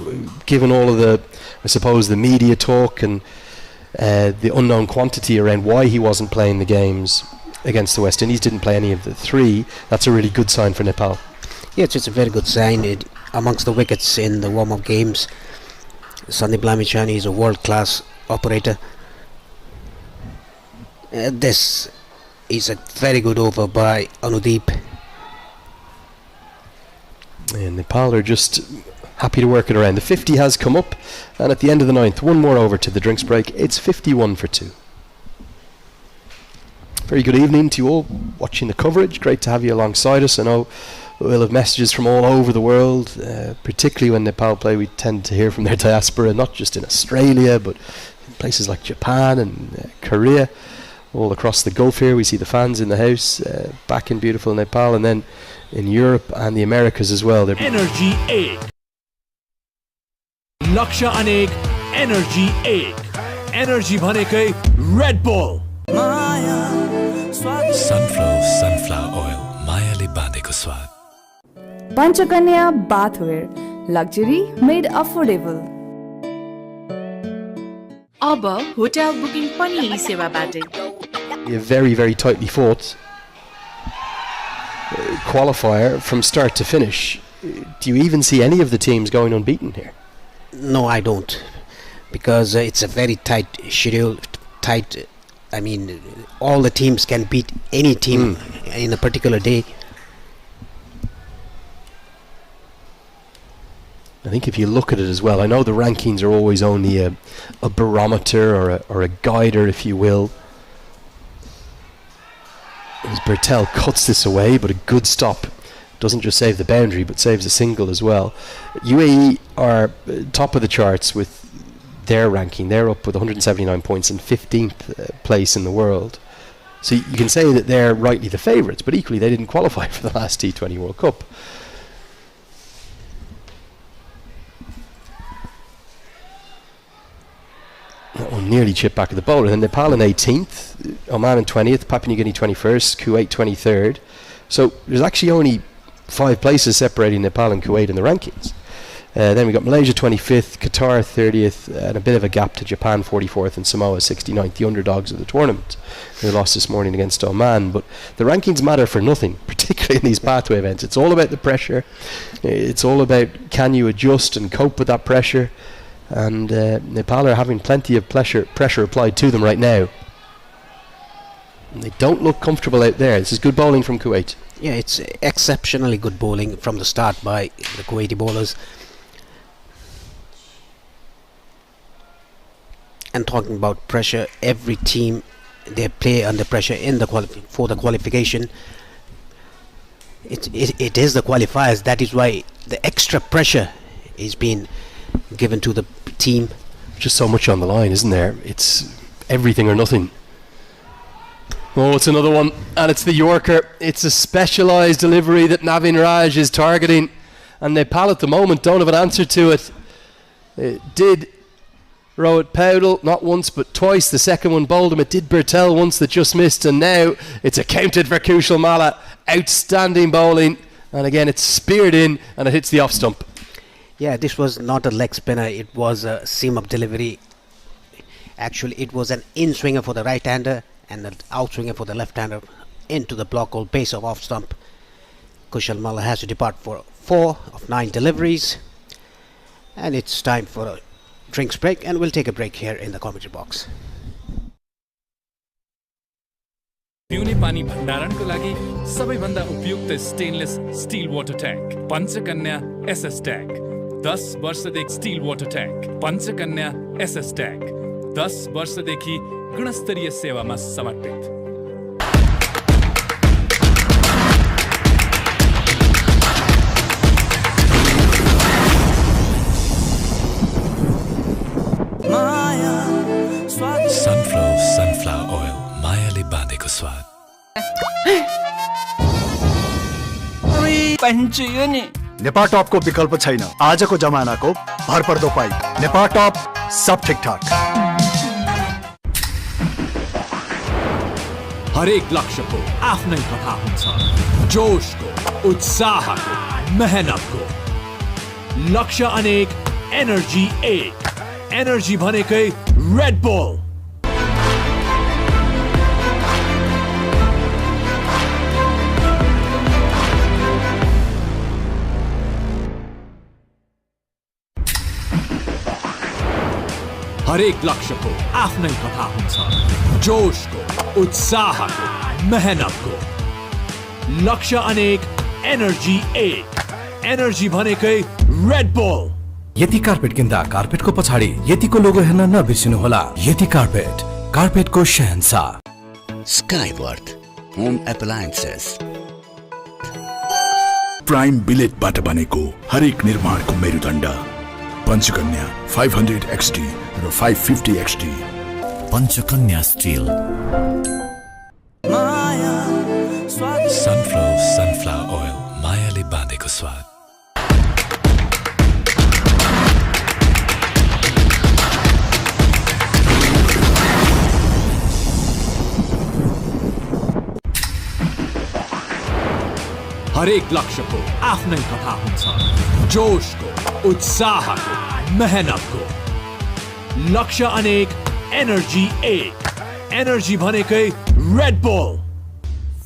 Speaker 2: given all of the, I suppose, the media talk and the unknown quantity around why he wasn't playing the games against the West Indies, didn't play any of the 3, that's a really good sign for Nepal.
Speaker 1: Yeah, it's a very good sign. Amongst the wickets in the warm-up games, Sandeep Lamachani is a world-class operator. This is a very good over by Anudeep.
Speaker 2: And Nepal are just happy to work it around. The 50 has come up, and at the end of the 9th, 1 more over to the drinks break. It's 51 for 2. Very good evening to you all watching the coverage. Great to have you alongside us. I know we'll have messages from all over the world, particularly when Nepal play. We tend to hear from their diaspora, not just in Australia, but in places like Japan and Korea. All across the Gulf here, we see the fans in the house, back in beautiful Nepal, and then in Europe and the Americas as well.
Speaker 3: Energy 8. Laksha Anek, Energy 8. Energy भनेकै Red Bull.
Speaker 4: sunflower oil मायाले बाँधेको स्वाद.
Speaker 10: Panchakanya Bathware, luxury made affordable.
Speaker 7: अब hotel booking पनि यी सेवाबाटै.
Speaker 2: Very, very tightly fought qualifier from start to finish. Do you even see any of the teams going unbeaten here?
Speaker 1: No, I don't, because it's a very tight schedule. I mean, all the teams can beat any team in a particular day.
Speaker 2: I think if you look at it as well, I know the rankings are always only a barometer or a guider, if you will. As Bertel cuts this away, but a good stop. Doesn't just save the boundary, but saves a single as well. UAE are top of the charts with their ranking. They're up with 179 points and 15th place in the world. So you can say that they're rightly the favourites, but equally they didn't qualify for the last T20 World Cup. That one nearly chipped back at the bowler. And then Nepal in 18th, Oman in 20th, Papua New Guinea 21st, Kuwait 23rd. So there's actually only 5 places separating Nepal and Kuwait in the rankings. Then we got Malaysia 25th, Qatar 30th, and a bit of a gap to Japan 44th and Samoa 69th, the underdogs of the tournament. They lost this morning against Oman. But the rankings matter for nothing, particularly in these pathway events. It's all about the pressure. It's all about can you adjust and cope with that pressure. And Nepal are having plenty of pressure applied to them right now. And they don't look comfortable out there. This is good bowling from Kuwait.
Speaker 1: Yeah, it's exceptionally good bowling from the start by the Kuwaiti bowlers. And talking about pressure, every team, they play under pressure in the for the qualification. It is the qualifiers. That is why the extra pressure is being given to the team.
Speaker 2: Just so much on the line, isn't there? It's everything or nothing. Oh, it's another one, and it's the Yorker. It's a specialised delivery that Navin Raj is targeting, and Nepal at the moment don't have an answer to it. It did Rohit Powdell not once but twice. The second one bowled him. It did Bertel once that just missed, and now it's accounted for Kushal Malla. Outstanding bowling, and again it's speared in and it hits the off stump.
Speaker 1: Yeah, this was not a leg spinner, it was a seam-up delivery. Actually, it was an in-swinger for the right-hander and an out-swinger for the left-hander into the block hole base of off stump. Kushal Malla has to depart for 4 of 9 deliveries, and it's time for a drinks break, and we'll take a break here in the commentary box.
Speaker 4: पिउने पानी भण्डारणको लागि सबैभन्दा उपयुक्त stainless steel water tank Panchakanya SS tank 10 वर्षदेखि steel water tank Panchakanya SS tank 10 वर्षदेखि गुणस्तरीय सेवामा समर्पित।
Speaker 9: sunflower oil मायाले बाँधेको स्वाद।
Speaker 6: नेपाल टॉप को विकल्प छैन। आजको जमानाको भरपर्दो पाइप नेपाल टॉप सब ठीक-ठाक।
Speaker 3: हरेक लक्ष्यको आफ्नै कथा हुन्छ, जोशको, उत्साहको, मेहनतको। लक्ष्य अनेक, एनर्जी एक। एनर्जी भनेकै रेड बुल। हरेक लक्ष्यको आफ्नै कथा हुन्छ, जोशको, उत्साहको, मेहनतको। लक्ष्य अनेक, एनर्जी एक। एनर्जी भनेकै रेड बुल।
Speaker 8: यति कार्पेट किन्दा कार्पेटको पछाडि यतिको लोगो हेर्न नबिर्सिनुहोला। यति कार्पेट, कार्पेटको शहंशाह।
Speaker 9: Skyworth home appliances.
Speaker 5: प्राइम बिलेटबाट बनेको हरेक निर्माणको मेरुदण्ड पञ्चकन्या 500 XT र 550 XT।
Speaker 9: Panchakanya steel. sunflower oil मायाले बाँधेको स्वाद।
Speaker 3: हरेक लक्ष्यको आफ्नै कथा हुन्छ, जोशको, उत्साहको, मेहनतको। लक्ष्य अनेक, एनर्जी एक। एनर्जी भनेकै Red bull.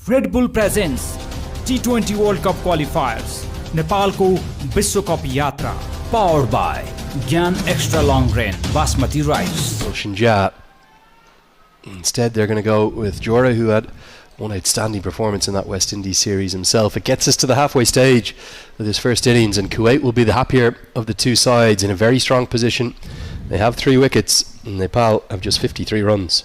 Speaker 11: Red bull presents T20 world cup क्वालिफायर्स नेपालको विश्वकप यात्रा पावर्ड बाय ज्ञान extra long rain basmati rice.
Speaker 2: Instead they're going to go with Jora, who had one outstanding performance in that West Indies series himself. It gets us to the halfway stage of this first innings, and Kuwait will be the happier of the two sides in a very strong position. They have 3 wickets, and Nepal have just 53 runs.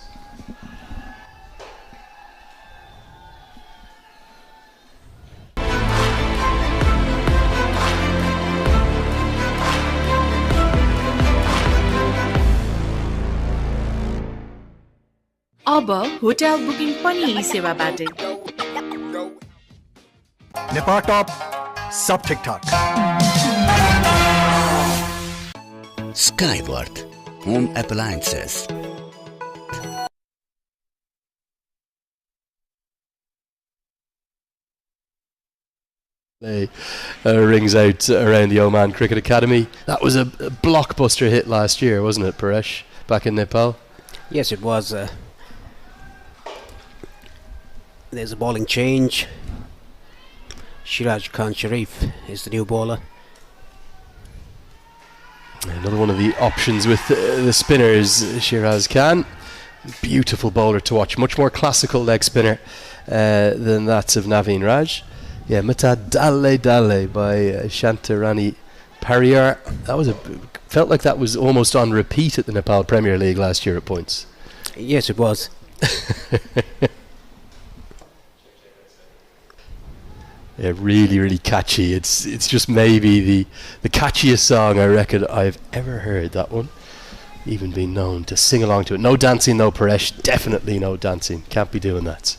Speaker 7: अब hotel booking पनि यी सेवाबाटै।
Speaker 6: Nepal top सब ठीक-ठाक।
Speaker 9: स्काईवर्थ home appliances.
Speaker 2: Rings out around the Oman Cricket Academy. That was a blockbuster hit last year, wasn't it, Paresh, back in Nepal?
Speaker 1: Yes, it was. There's a bowling change. Shiraj Khan Sharif is the new bowler.
Speaker 2: Another one of the options with the spinners, Shiraz Khan. Beautiful bowler to watch. Much more classical leg spinner than that of Navin Raj. Yeah, Mata Dalle Dalle by Shantarani Parrier, felt like that was almost on repeat at the Nepal Premier League last year at points.
Speaker 1: Yes, it was.
Speaker 2: Yeah, really, really catchy. It's just maybe the catchiest song I reckon I've ever heard, that one. Even been known to sing along to it. No dancing, no Paresh. Definitely no dancing. Can't be doing that.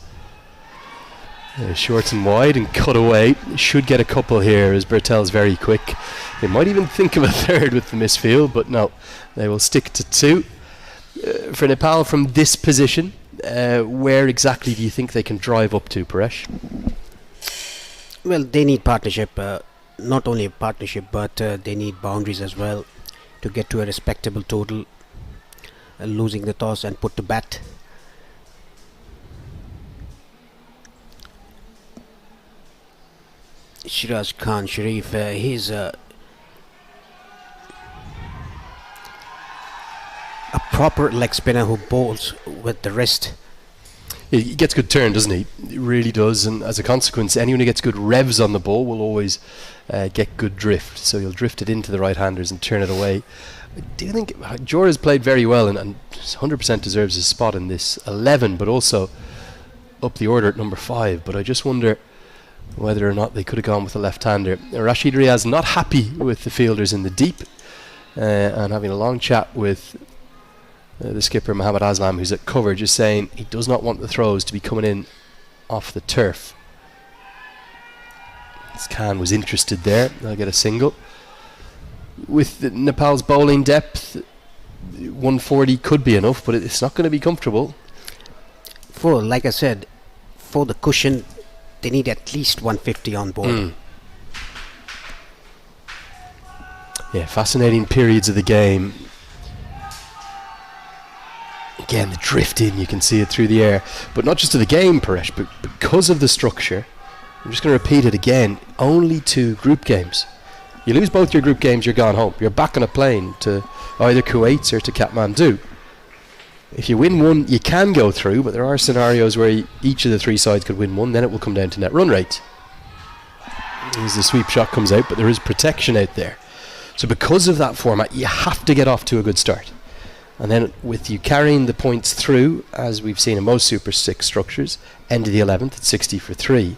Speaker 2: Short and wide and cut away. Should get a couple here as Bertel's very quick. They might even think of a third with the misfield, but no. They will stick to 2. For Nepal from this position, where exactly do you think they can drive up to, Paresh?
Speaker 1: Well, they need partnership. Not only a partnership, but they need boundaries as well to get to a respectable total. Losing the toss and put to bat. Shiraz Khan Sharif, he's a proper leg spinner who bowls with the wrist.
Speaker 2: He gets good turn, doesn't he? He really does, and as a consequence, anyone who gets good revs on the ball will always get good drift. So he'll drift it into the right-handers and turn it away. I do think Jora's played very well and 100% deserves his spot in this 11, but also up the order at number 5. But I just wonder whether or not they could have gone with a left-hander. Rashid Riaz not happy with the fielders in the deep, and having a long chat with the skipper Mohammad Aslam, who's at cover, just saying he does not want the throws to be coming in off the turf. Khan was interested there. They'll get a single. With Nepal's bowling depth, 140 could be enough, but it's not going to be comfortable.
Speaker 1: Like I said, for the cushion, they need at least 150 on board.
Speaker 2: Yeah, fascinating periods of the game. Again, the drifting, you can see it through the air. But not just to the game, Paresh, but because of the structure, I'm just going to repeat it again, only 2 group games. You lose both your group games, you're gone home. You're back on a plane to either Kuwait or to Kathmandu. If you win one, you can go through, but there are scenarios where each of the 3 sides could win one, then it will come down to net run rate. As the sweep shot comes out, but there is protection out there. So because of that format, you have to get off to a good start. And then with you carrying the points through, as we've seen in most Super 6 structures, end of the 11th at 60 for 3,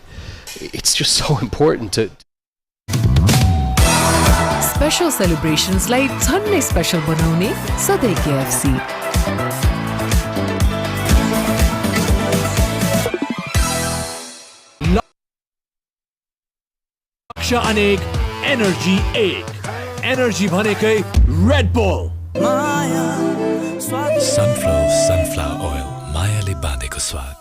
Speaker 2: it's just so important to...
Speaker 12: special सेलिब्रेशन्सलाई झन्नै special बनाउने सधैँ KFC।
Speaker 3: लक्ष्य अनेक, energy एक। Energy भनेकै Red bull.
Speaker 9: Sunflower oil, मायाले बाँधेको स्वाद।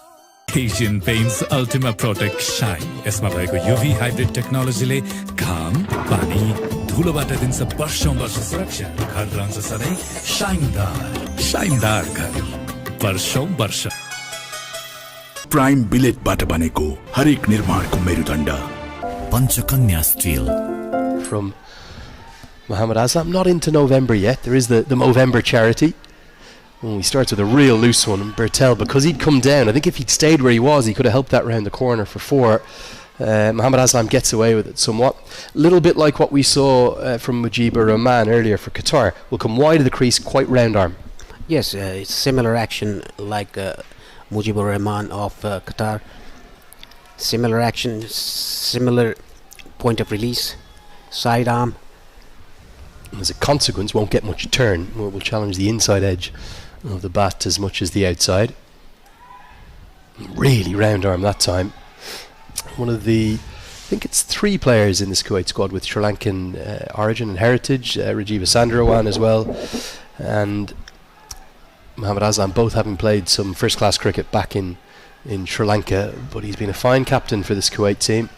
Speaker 4: Asian Paints Ultima Protect Shine यसमा भएको UV हाइब्रिड टेक्नोलोजीले घाम, पानी, धुलोबाट दिन्छ वर्षौं वर्ष सुरक्षा। घर रहन्छ सधैँ शाइनदार घर वर्षौं वर्ष।
Speaker 5: प्राइम बिलेटबाट बनेको हरेक निर्माणको मेरुदण्ड
Speaker 9: Panchakanya steel.
Speaker 2: From Mohammad Aslam, not into November yet. There is the Movember charity. He starts with a real loose one, and Bertel, because he'd come down, I think if he'd stayed where he was, he could have helped that round the corner for 4. Mohammad Aslam gets away with it somewhat. A little bit like what we saw from Mujibur Rahman earlier for Qatar. Will come wide of the crease, quite round arm.
Speaker 1: Yes, it's similar action like Mujibur Rahman of Qatar. Similar action, similar point of release, side arm.
Speaker 2: As a consequence, won't get much turn. Will challenge the inside edge of the bat as much as the outside. Really round arm that time. One of the, I think it's 3 players in this Kuwait squad with Sri Lankan origin and heritage. Rajiva Sandarawan as well, and Mohammad Aslam, both having played some first-class cricket back in Sri Lanka. But he's been a fine captain for this Kuwait team.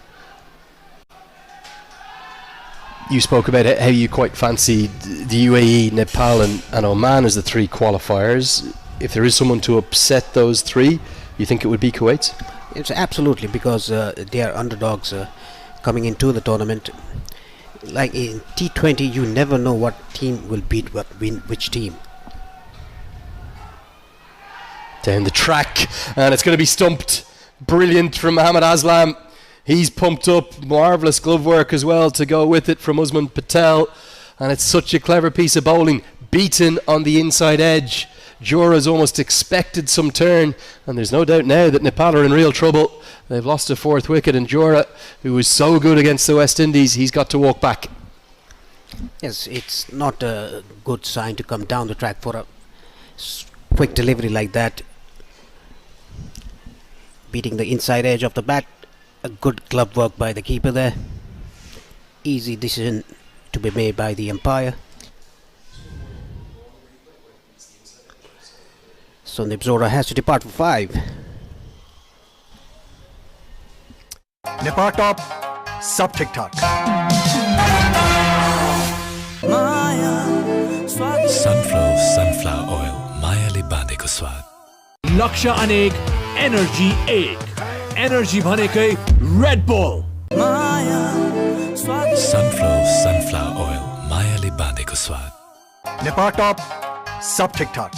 Speaker 2: You spoke about how you quite fancied the UAE, Nepal and Oman as the 3 qualifiers. If there is someone to upset those 3, you think it would be Kuwait?
Speaker 1: It's absolutely, because they are underdogs coming into the tournament. Like in T20, you never know what team will beat which team. Down
Speaker 2: the track, and it's going to be stumped. Brilliant from Mohammad Aslam. He's pumped up. Marvellous glove work as well to go with it from Usman Patel. And it's such a clever piece of bowling. Beaten on the inside edge. Jora's almost expected some turn. And there's no doubt now that Nepal are in real trouble. They've lost a 4th wicket. And Jora, who was so good against the West Indies, he's got to walk back.
Speaker 1: Yes, it's not a good sign to come down the track for a quick delivery like that. Beating the inside edge of the bat. A good glove work by the keeper there. Easy decision to be made by the umpire. Sandeep Zora has to depart for 5.
Speaker 6: Nepal top सब ठीक ठाक
Speaker 9: sunflower oil मायाले बाँधेको स्वाद
Speaker 3: लक्ष्य अनेक energy 1 energy भनेकै Red bull
Speaker 9: sunflower oil मायाले बाँधेको स्वाद
Speaker 6: नेपाल टॉप सब ठीक ठाक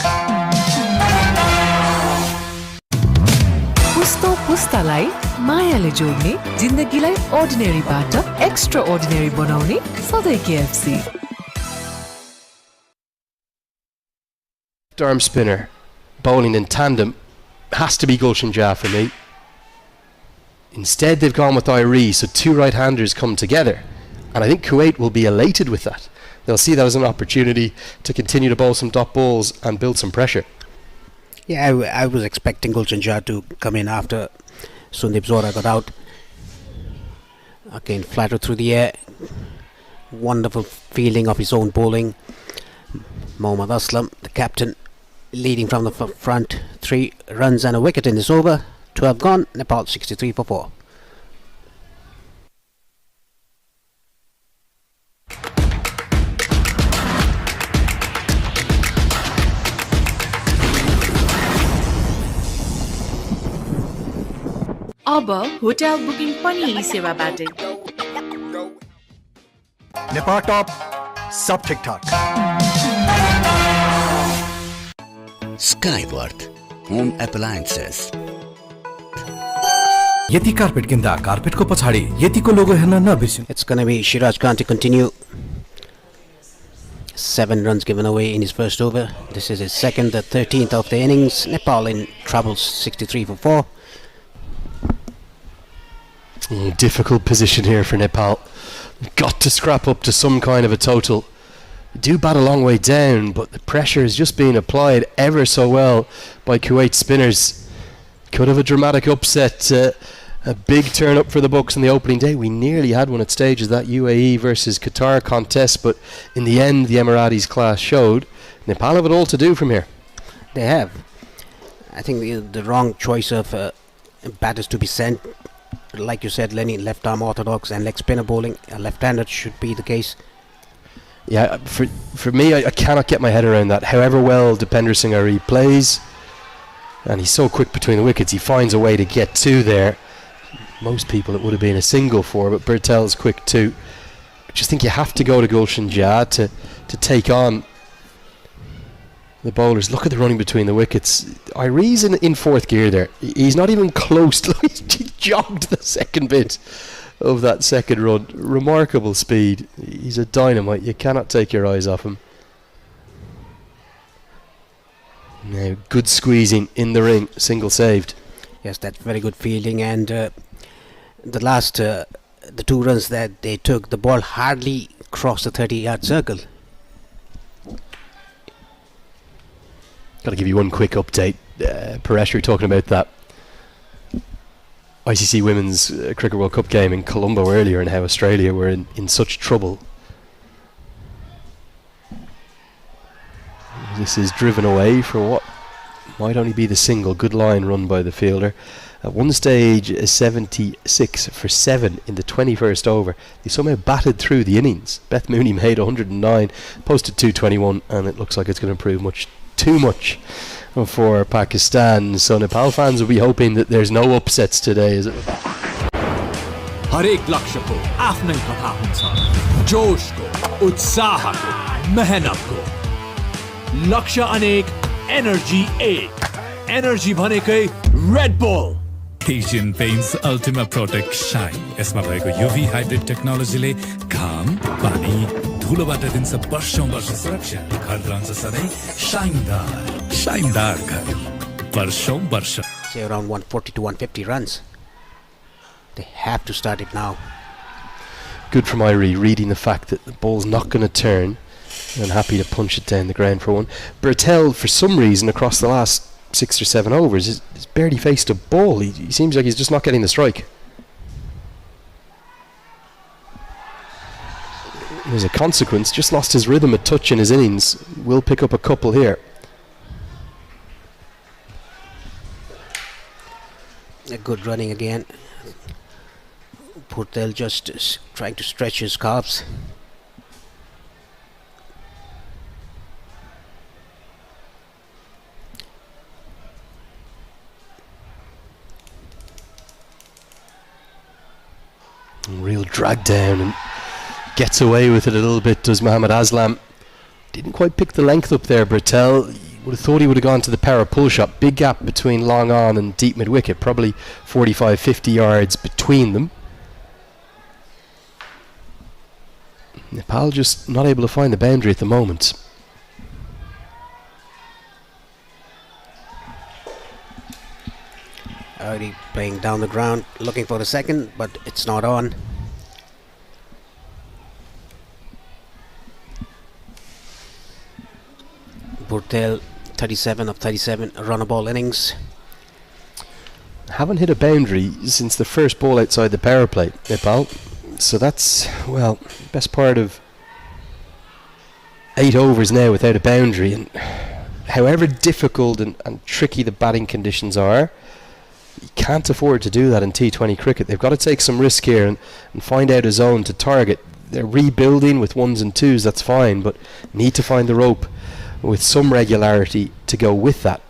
Speaker 12: पुस्तो पुस्तालाई मायाले जोड्ने जिन्दगीलाई अर्डिनेरीबाट एक्स्ट्रा अर्डिनेरी बनाउने सधैँ KFC
Speaker 2: Arm spinner bowling in tandem has to be Gulshan Jah for me. Instead they've gone with Irie, so 2 right-handers come together, and I think Kuwait will be elated with that. They'll see that as an opportunity to continue to bowl some dot balls and build some pressure.
Speaker 1: Yeah, I was expecting Gulshan Jah to come in after Sandeep Zora got out. Again, flatter through the air. Wonderful feeling of his own bowling. Mohammad Aslam, the captain, leading from the front. 3 runs and a wicket in this over. 12 gone, Nepal 63 for 4.
Speaker 7: अब hotel booking पनि यी सेवाबाटै
Speaker 6: Nepal top सब ठीक ठाक
Speaker 13: Skyworth Home Appliances
Speaker 8: यति carpet किन्दा कार्पेटको पछाडि यतिको लोगो हेर्न नबिर्सिनु.
Speaker 1: It's going to be Shiraj Khan to continue. 7 runs given away in his first over. This is his second, the 13th of the innings. Nepal in trouble, 63 for 4.
Speaker 2: Difficult position here for Nepal. Got to scrap up to some kind of a total. Do bat a long way down, but the pressure is just being applied ever so well by Kuwait spinners. Could have a dramatic upset, a big turn up for the Bucks on the opening day. We nearly had one at stages, that UAE versus Qatar contest, but in the end the Emiratis class showed Nepal have it all to do from here.
Speaker 1: They have. I think the wrong choice of batters to be sent. Like you said, Lenny, left arm orthodox and leg spinner bowling. A left-handed should be the case.
Speaker 2: Yeah, for me, I cannot get my head around that. However well Dipender Singh Ari plays, and he's so quick between the wickets, he finds a way to get to there. Most people it would have been a single for, but Bertel's quick too. I just think you have to go to Gulshan Jah to take on the bowlers. Look at the running between the wickets. Irie's in 4th gear there. He's not even close. He jogged the second bit of that second run. Remarkable speed. He's a dynamite. You cannot take your eyes off him. Now, good squeezing in the ring. Single saved.
Speaker 1: Yes, that's very good fielding. And the last, the 2 runs that they took, the ball hardly crossed the 30-yard circle.
Speaker 2: Got to give you one quick update. Paresh, we were talking about that ICC Women's Cricket World Cup game in Colombo earlier and how Australia were in such trouble. This is driven away for what might only be the single. Good line run by the fielder. At one stage, 76 for 7 in the 21st over. They somehow batted through the innings. Beth Mooney made 109, posted 221, and it looks like it's going to improve too much for Pakistan. So Nepal fans will be hoping that there's no upsets today, is it?
Speaker 3: हरेक लक्ष्यको आफ्नै कथा हुन्छ जोशको उत्साहको मेहनतको लक्ष्य अनेक energy 1 energy भनेकै Red bull
Speaker 4: Asian Paints Ultima Protect Shine यसमा भएको UV hybrid टेक्नोलोजीले घाम पानी धुलोबाट दिन्छ वर्षौं वर्ष सुरक्षा घर रहन्छ सधैँ शाइनदार घर वर्षौं वर्ष
Speaker 1: Say around 140 to 150 runs. They have to start it now.
Speaker 2: Good from Irie, reading the fact that the ball's not going to turn and happy to punch it down the ground for one. Bertel, for some reason, across the last 6 or 7 overs, has barely faced a ball. He seems like he's just not getting the strike. As a consequence, just lost his rhythm a touch in his innings. Will pick up a couple here.
Speaker 1: A good running again. Purtel just trying to stretch his calves.
Speaker 2: Real drag down and gets away with it a little bit, does Mohammad Aslam. Didn't quite pick the length up there, Bertel. Would have thought he would have gone to the power pull shot. Big gap between long on and deep mid wicket, probably 45-50 yards between them. Nepal just not able to find the boundary at the moment.
Speaker 1: Already playing down the ground, looking for the second, but it's not on. Purtel 37 of 37 run-a-ball innings.
Speaker 2: Haven't hit a boundary since the first ball outside the power play, Nepal. So that's, well, best part of 8 overs now without a boundary. And however difficult and tricky the batting conditions are, you can't afford to do that in T20 cricket. They've got to take some risk here and find out a zone to target. They're rebuilding with 1s and 2s, that's fine, but need to find the rope with some regularity to go with that.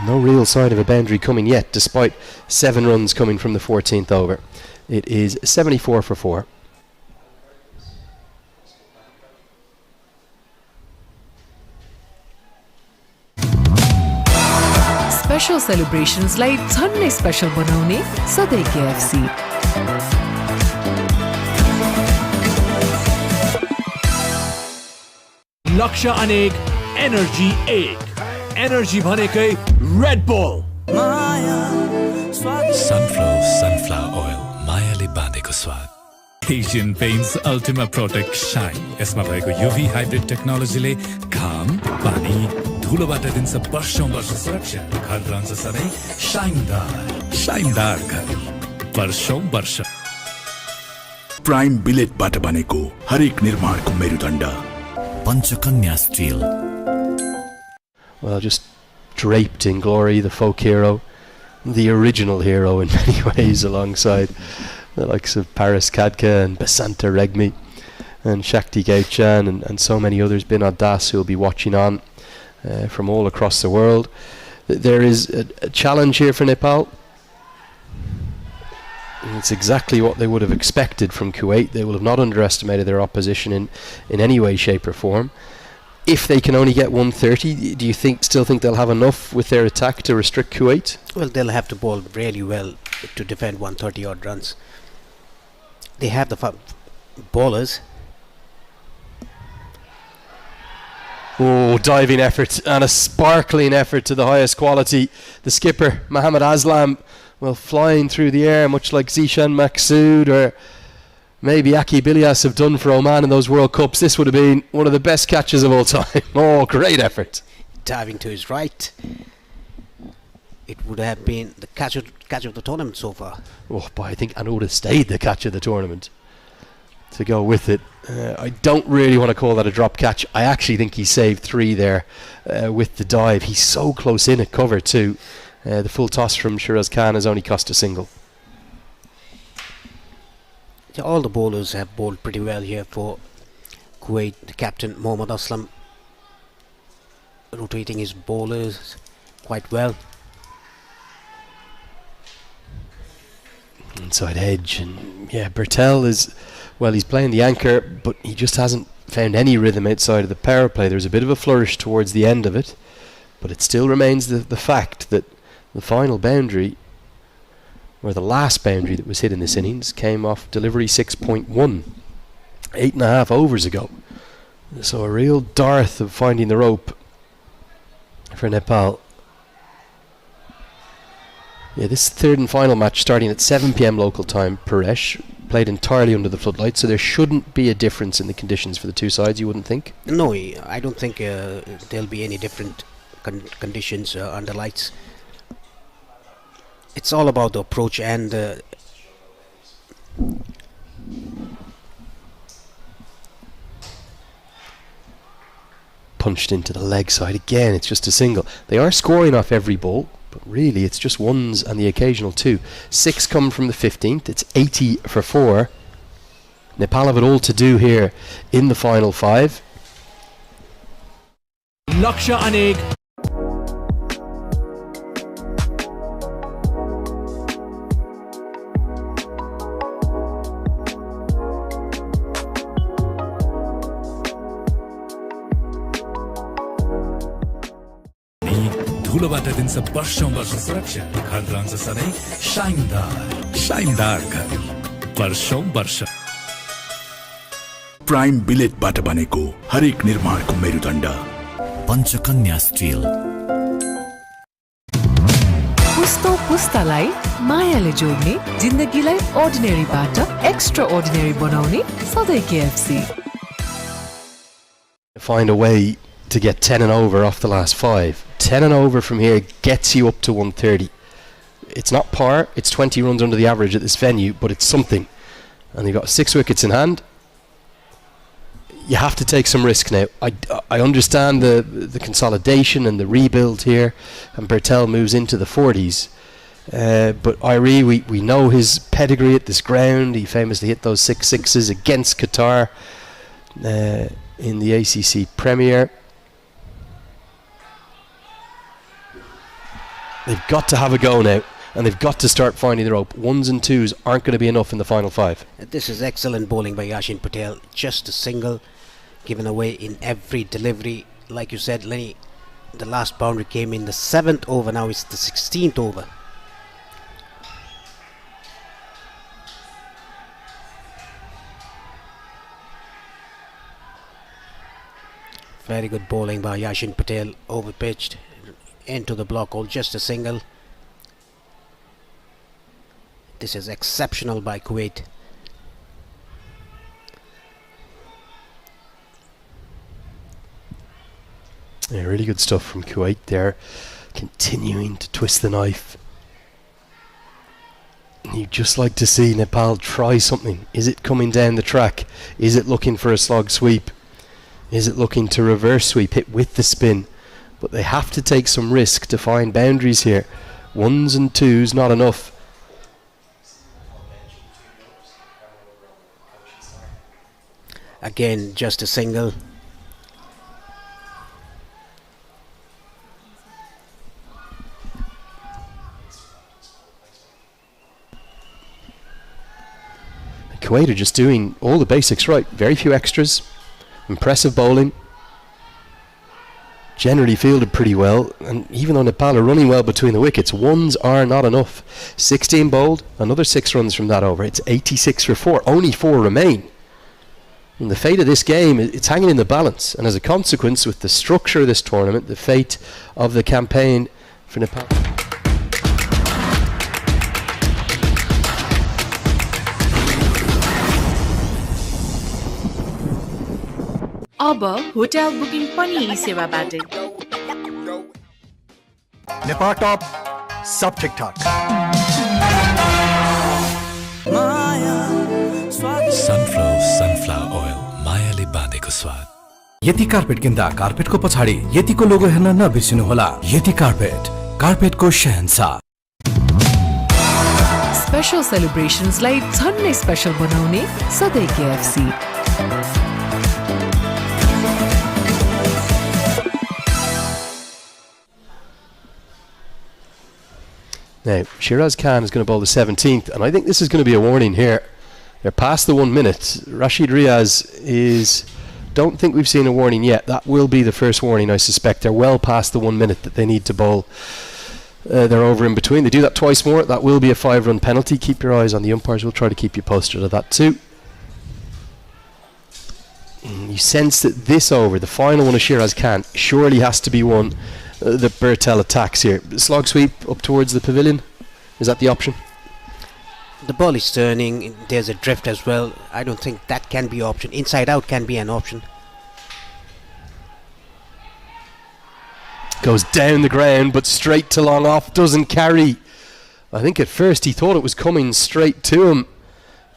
Speaker 2: No real sign of a boundary coming yet, despite 7 runs coming from the 14th over. It is 74 for 4.
Speaker 12: Special celebrations like झन्नै special बनाउने सधैँ KFC.
Speaker 3: लक्ष्य अनेक energy एक energy भनेकै Red bull
Speaker 9: sunflower oil मायाले बाँधेको स्वाद
Speaker 4: Asian Paints Ultima Protect Shine यसमा भएको UV हाइब्रिड टेक्नोलोजीले घाम पानी धुलोबाट दिन्छ वर्षौं वर्ष सुरक्षा घर रहन्छ सधैँ शाइनदार घर वर्षौं वर्ष
Speaker 5: प्राइम बिलेटबाट बनेको हरेक निर्माणको मेरुदण्ड
Speaker 8: Panchakanya Steel.
Speaker 2: Well, just draped in glory, the folk hero, the original hero in many ways, alongside the likes of Paris Kadka and Basanta Regmi and Shakti Gauchan and so many others, Binod Das, who will be watching on from all across the world. There is a challenge here for Nepal. It's exactly what they would have expected from Kuwait. They will have not underestimated their opposition in any way, shape or form. If they can only get 130, do you still think they'll have enough with their attack to restrict Kuwait?
Speaker 1: Well, they'll have to bowl really well to defend 130 odd runs. They have the bowlers.
Speaker 2: Oh, diving effort and a sparkling effort to the highest quality. The skipper, Mohammad Aslam, well, flying through the air, much like Zishan Maqsood or maybe Aki Bilias have done for Oman in those World Cups. This would have been one of the best catches of all time. Oh, great effort.
Speaker 1: Diving to his right. It would have been the catch of the tournament so far.
Speaker 2: Oh, boy, I think it would have stayed the catch of the tournament to go with it. I don't really want to call that a drop catch. I actually think he saved 3 there with the dive. He's so close in at cover too. The full toss from Shiraz Khan has only cost a single.
Speaker 1: Yeah, all the bowlers have bowled pretty well here for Kuwait. The captain Mohammad Aslam rotating his bowlers quite well.
Speaker 2: Inside edge, and yeah, Bertel is, well, he's playing the anchor, but he just hasn't found any rhythm outside of the power play. There's a bit of a flourish towards the end of it, but it still remains the fact that The final boundary, or the last boundary that was hit in this innings, came off delivery 6.1, 8.5 overs ago. So a real dearth of finding the rope for Nepal. Yeah, this third and final match starting at 7 p.m. local time, Paresh, played entirely under the floodlights, so there shouldn't be a difference in the conditions for the two sides, you wouldn't think?
Speaker 1: No, I don't think there'll be any different conditions under lights. It's all about the approach and
Speaker 2: punched into the leg side again. It's just a single. They are scoring off every ball, but really it's just ones and the occasional two. 6 come from the 15th. It's 80 for 4. Nepal have it all to do here in the final 5.
Speaker 3: Laksha Aneg.
Speaker 4: धुलोबाट दिन्छ वर्षौं वर्ष सुरक्षा घर रहन्छ सधैँ शाइनदार घर वर्षौं वर्ष
Speaker 5: prime बिलेटबाट बनेको हरेक निर्माणको मेरुदण्ड
Speaker 8: पञ्चकन्या स्टिल
Speaker 12: पुस्तो पुस्तालाई मायाले जोड्ने जिन्दगीलाई अर्डिनेरीबाट एक्स्ट्रा अर्डिनेरी बनाउने सधैँ KFC.
Speaker 2: Find a way to get 10 and over off the last 5. 10 and over from here gets you up to 130. It's not par, it's 20 runs under the average at this venue, but it's something. And they've got 6 wickets in hand. You have to take some risk now. I understand the consolidation and the rebuild here, and Bertel moves into the 40s. But Irie, we know his pedigree at this ground. He famously hit those 6 sixes against Qatar in the ACC Premier. They've got to have a go now, and they've got to start finding the rope. 1s and 2s aren't going to be enough in the final 5.
Speaker 1: This is excellent bowling by Yashin Patel. Just a single given away in every delivery. Like you said, Lenny, the last boundary came in the 7th over. Now it's the 16th over. Very good bowling by Yashin Patel. Over pitched into the block hole, just a single. This is exceptional by Kuwait.
Speaker 2: Yeah, really good stuff from Kuwait there, continuing to twist the knife. You'd just like to see Nepal try something. Is it coming down the track? Is it looking for a slog sweep? Is it looking to reverse sweep, hit with the spin? But they have to take some risk to find boundaries here. 1s and 2s not enough.
Speaker 1: Again, just a single.
Speaker 2: Kuwait are just doing all the basics right. Very few extras. Impressive bowling. Generally fielded pretty well, and even though Nepal are running well between the wickets, 1s are not enough. 16 bowled, another 6 runs from that over. It's 86 for 4. Only 4 remain. And the fate of this game, it's hanging in the balance, and as a consequence, with the structure of this tournament, the fate of the campaign for Nepal.
Speaker 7: अब hotel booking पनि यी सेवाबाटै
Speaker 6: नेपाल टप सब ठीक ठाक
Speaker 9: sunflower oil मायाले बाँधेको स्वाद
Speaker 8: यति carpet किन्दा कार्पेटको पछाडि यतिको लोगो हेर्न नबिर्सिनुहोला यति कार्पेट कार्पेटको शहंशाह
Speaker 12: स्पेशल सेलिब्रेशन्सलाई झन्नै स्पेशल बनाउने सधैँ KFC.
Speaker 2: Now, Shiraz Khan is going to bowl the 17th, and I think this is going to be a warning here. They're past the 1 minute. Rashid Riaz is... Don't think we've seen a warning yet. That will be the first warning, I suspect. They're well past the 1 minute that they need to bowl they're over in between. They do that twice more. That will be a 5-run penalty. Keep your eyes on the umpires. We'll try to keep you posted of that too. You sense that this over, the final one of Shiraz Khan, surely has to be one that Bertel attacks here. Slog sweep up towards the pavilion. Is that the option?
Speaker 1: The ball is turning. There's a drift as well. I don't think that can be an option. Inside out can be an option.
Speaker 2: Goes down the ground, but straight to long off. Doesn't carry. I think at first he thought it was coming straight to him.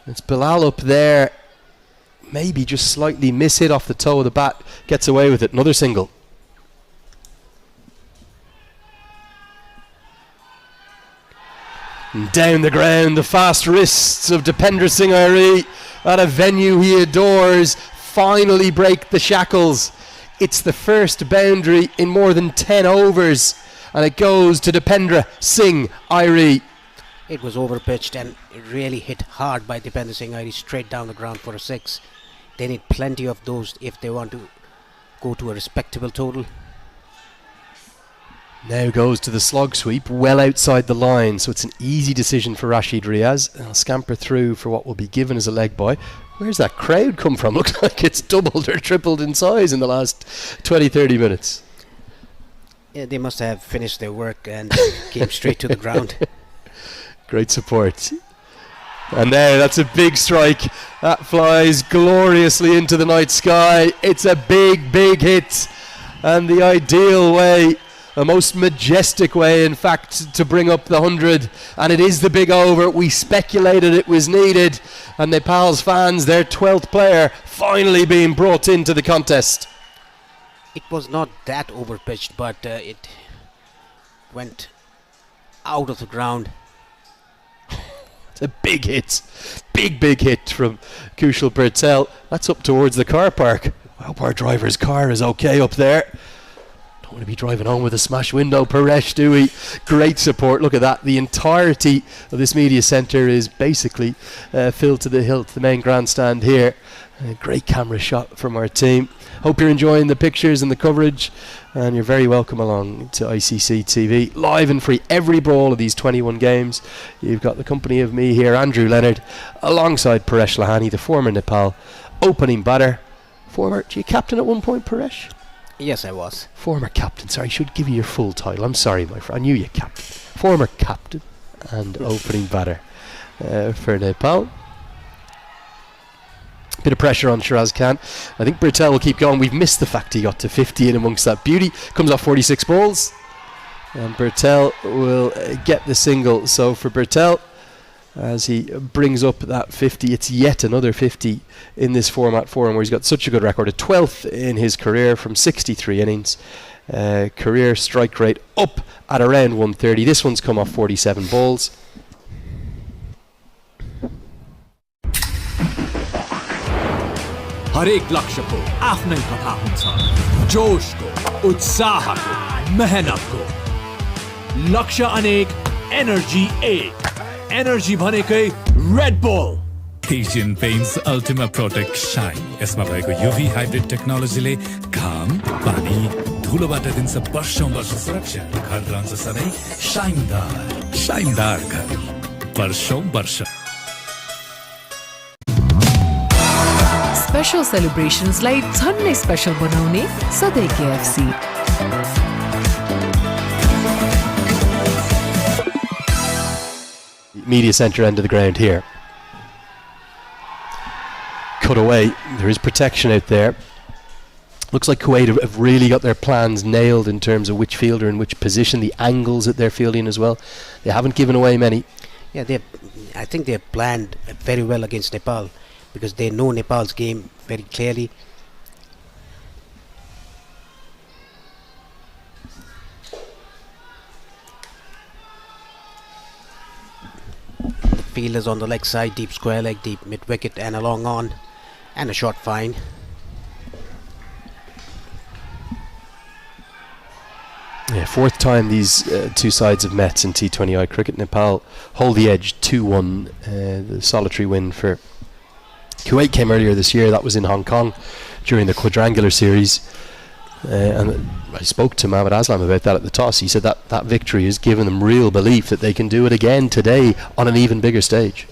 Speaker 2: It's Bilal up there. Maybe just slightly miss hit off the toe of the bat. Gets away with it. Another single. And down the ground, the fast wrists of Dipendra Singh Airi at a venue he adores finally break the shackles. It's the first boundary in more than 10 overs, and it goes to Dipendra Singh Airi.
Speaker 1: It was overpitched and it really hit hard by Dipendra Singh Airi straight down the ground for a 6. They need plenty of those if they want to go to a respectable total.
Speaker 2: Now goes to the slog sweep, well outside the line, so it's an easy decision for Rashid Riaz. They'll scamper through for what will be given as a leg bye. Where's that crowd come from? Looks like it's doubled or tripled in size in the last 20-30 minutes.
Speaker 1: Yeah, they must have finished their work and came straight to the ground.
Speaker 2: Great support. And there, that's a big strike. That flies gloriously into the night sky. It's a big, big hit. And the ideal way, the most majestic way, in fact, to bring up the 100. And it is the big over. We speculated it was needed. And Nepal's fans, their 12th player, finally being brought into the contest.
Speaker 1: It was not that overpitched, but it went out of the ground.
Speaker 2: It's a big hit. Big, big hit from Kushal Bertel. That's up towards the car park. I hope our driver's car is okay up there. Don't want to be driving home with a smash window, Paresh, do we? Great support. Look at that. The entirety of this media centre is basically filled to the hilt. The main grandstand here. A great camera shot from our team. Hope you're enjoying the pictures and the coverage, and you're very welcome along to ICC TV, live and free every brawl of these 21 games. You've got the company of me here, Andrew Leonard, alongside Paresh Lahani, the former Nepal opening batter. Do you captain at one point, Paresh?
Speaker 1: Yes, I was.
Speaker 2: Former captain. Sorry, I should give you your full title. I'm sorry, my friend. I knew you captain. Former captain and opening batter for Nepal. Bit of pressure on Shiraz Khan. I think Bertel will keep going. We've missed the fact he got to 50 in amongst that beauty. Comes off 46 balls. And Bertel will get the single. So for Bertel, as he brings up that 50, it's yet another 50 in this format for him, where he's got such a good record. A 12th in his career from 63 innings. Career strike rate up at around 130. This one's come off 47 balls.
Speaker 3: हरेक लक्ष्यको आफ्नै कथा हुन्छ जोशको उत्साहको मेहनतको लक्ष्य अनेक energy एक energy भनेकै Red Bull
Speaker 4: Asian Paints Ultima Protect Shine यसमा भएको युभी हाइब्रिड टेक्नोलोजीले घाम पानी धुलोबाट दिन्छ वर्षौं वर्ष सुरक्षा घर रहन्छ सधैँ शाइनदार घर वर्षौं वर्ष
Speaker 12: स्पेशल सेलिब्रेशन्सलाई झन्नै स्पेशल बनाउने सधैँ KFC.
Speaker 2: Media centre end of the ground here. Cut away. There is protection out there. Looks like Kuwait have really got their plans nailed in terms of which fielder in which position, the angles that they're fielding as well. They haven't given away many.
Speaker 1: Yeah, I think they've planned very well against Nepal, because they know Nepal's game very clearly. The fielders on the leg side, deep square leg, deep mid wicket and a long on and a short fine.
Speaker 2: Yeah, fourth time these two sides have met in T20I cricket. Nepal hold the edge 2-1, the solitary win for Kuwait came earlier this year. That was in Hong Kong during the quadrangular series. And I spoke to Mohamed Aslam about that at the toss. He said that victory has given them real belief that they can do it again today on an even bigger stage.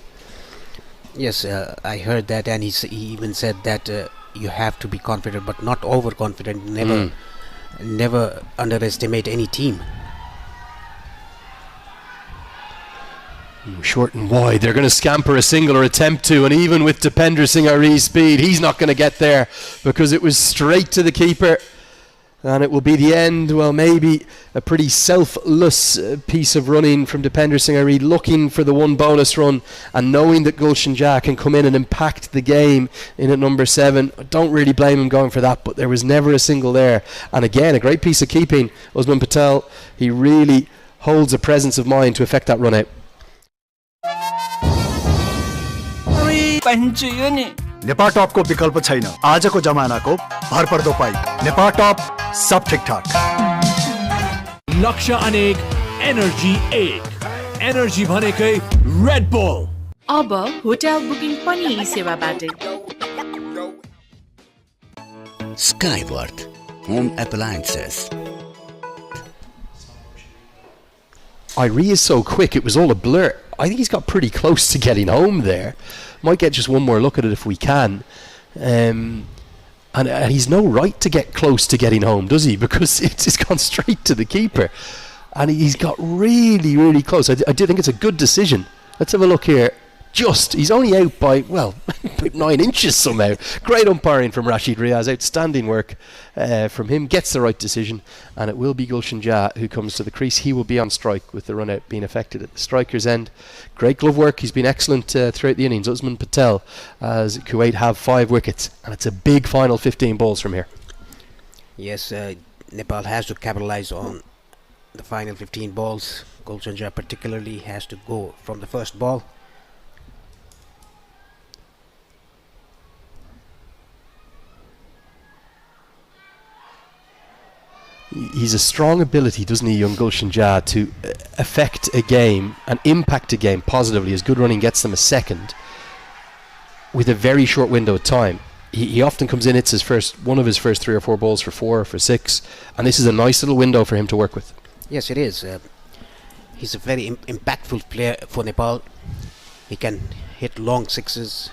Speaker 1: Yes, I heard that, and he even said that you have to be confident, but not overconfident. Never underestimate any team.
Speaker 2: Short and wide, they're going to scamper a single or attempt to, and even with Dipender Singh Ari's speed, he's not going to get there because it was straight to the keeper. And it will be the end, well, maybe a pretty selfless piece of running from Dipender Singh Ari, looking for the one bonus run and knowing that Gulshan Jah can come in and impact the game in at number 7. I don't really blame him going for that, but there was never a single there. And again, a great piece of keeping. Usman Patel, he really holds a presence of mind to effect that run out.
Speaker 6: नेपा टपको विकल्प छैन आजको जमानाको भरपर्दो pipe Nipah टप सब ठिकठाक
Speaker 3: लक्ष्य अनेक एनर्जी 1 एनर्जी भनेकै रेड बुल
Speaker 7: अब होटल बुकिङ पनि यी सेवाबाटै
Speaker 13: Skyworth Home Appliances.
Speaker 2: Irie is so quick, it was all a blur. I think he's got pretty close to getting home there. Might get just one more look at it if we can. And he's no right to get close to getting home, does he? Because it's gone straight to the keeper. And he's got really, really close. I do think it's a good decision. Let's have a look here. He's only out by, well, 9 inches somehow. Great umpiring from Rashid Riaz. Outstanding work from him. Gets the right decision. And it will be Gulshan Jah who comes to the crease. He will be on strike with the run out being affected at the striker's end. Great glove work. He's been excellent throughout the innings. Usman Patel, as Kuwait have 5 wickets. And it's a big final 15 balls from here.
Speaker 1: Yes, Nepal has to capitalise on the final 15 balls. Gulshan Jah particularly has to go from the first ball.
Speaker 2: He's a strong ability, doesn't he, young Gulshan Jah, to affect a game and impact a game positively as good running gets them a second with a very short window of time. He often comes in, it's one of his first 3 or 4 balls for 4 or for 6, and this is a nice little window for him to work with.
Speaker 1: Yes, it is. He's a very impactful player for Nepal. He can hit long sixes.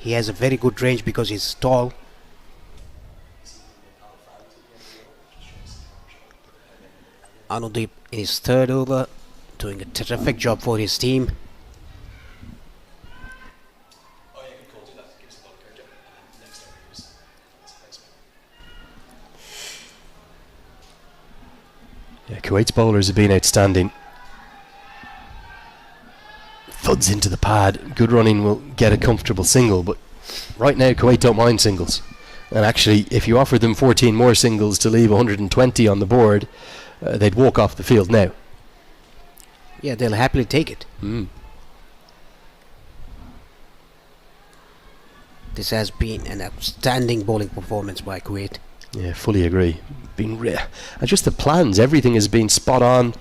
Speaker 1: He has a very good range because he's tall. Anudeep in his 3rd over, doing a terrific job for his team.
Speaker 2: Yeah, Kuwait's bowlers have been outstanding. Thuds into the pad. Good running will get a comfortable single, but right now Kuwait don't mind singles. And actually, if you offered them 14 more singles to leave 120 on the board, they'd walk off the field now.
Speaker 1: Yeah, they'll happily take it. This has been an outstanding bowling performance by Kuwait.
Speaker 2: Yeah, fully agree. And just the plans, everything has been spot on.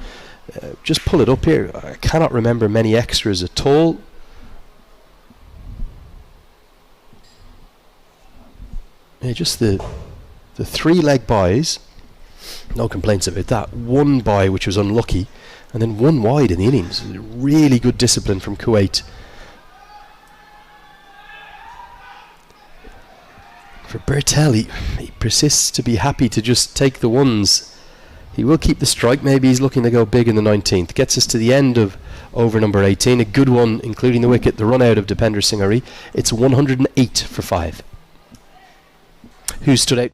Speaker 2: Just pull it up here. I cannot remember many extras at all. Yeah, just the 3 leg byes. No complaints about that. 1 bye which was unlucky, and then 1 wide in the innings. Really good discipline from Kuwait. For Bertel, he persists to be happy to just take the ones. He will keep the strike. Maybe he's looking to go big in the 19th. Gets us to the end of over number 18. A good one, including the wicket, the run out of Dipender Singh Ari. It's 108 for 5. Who stood out?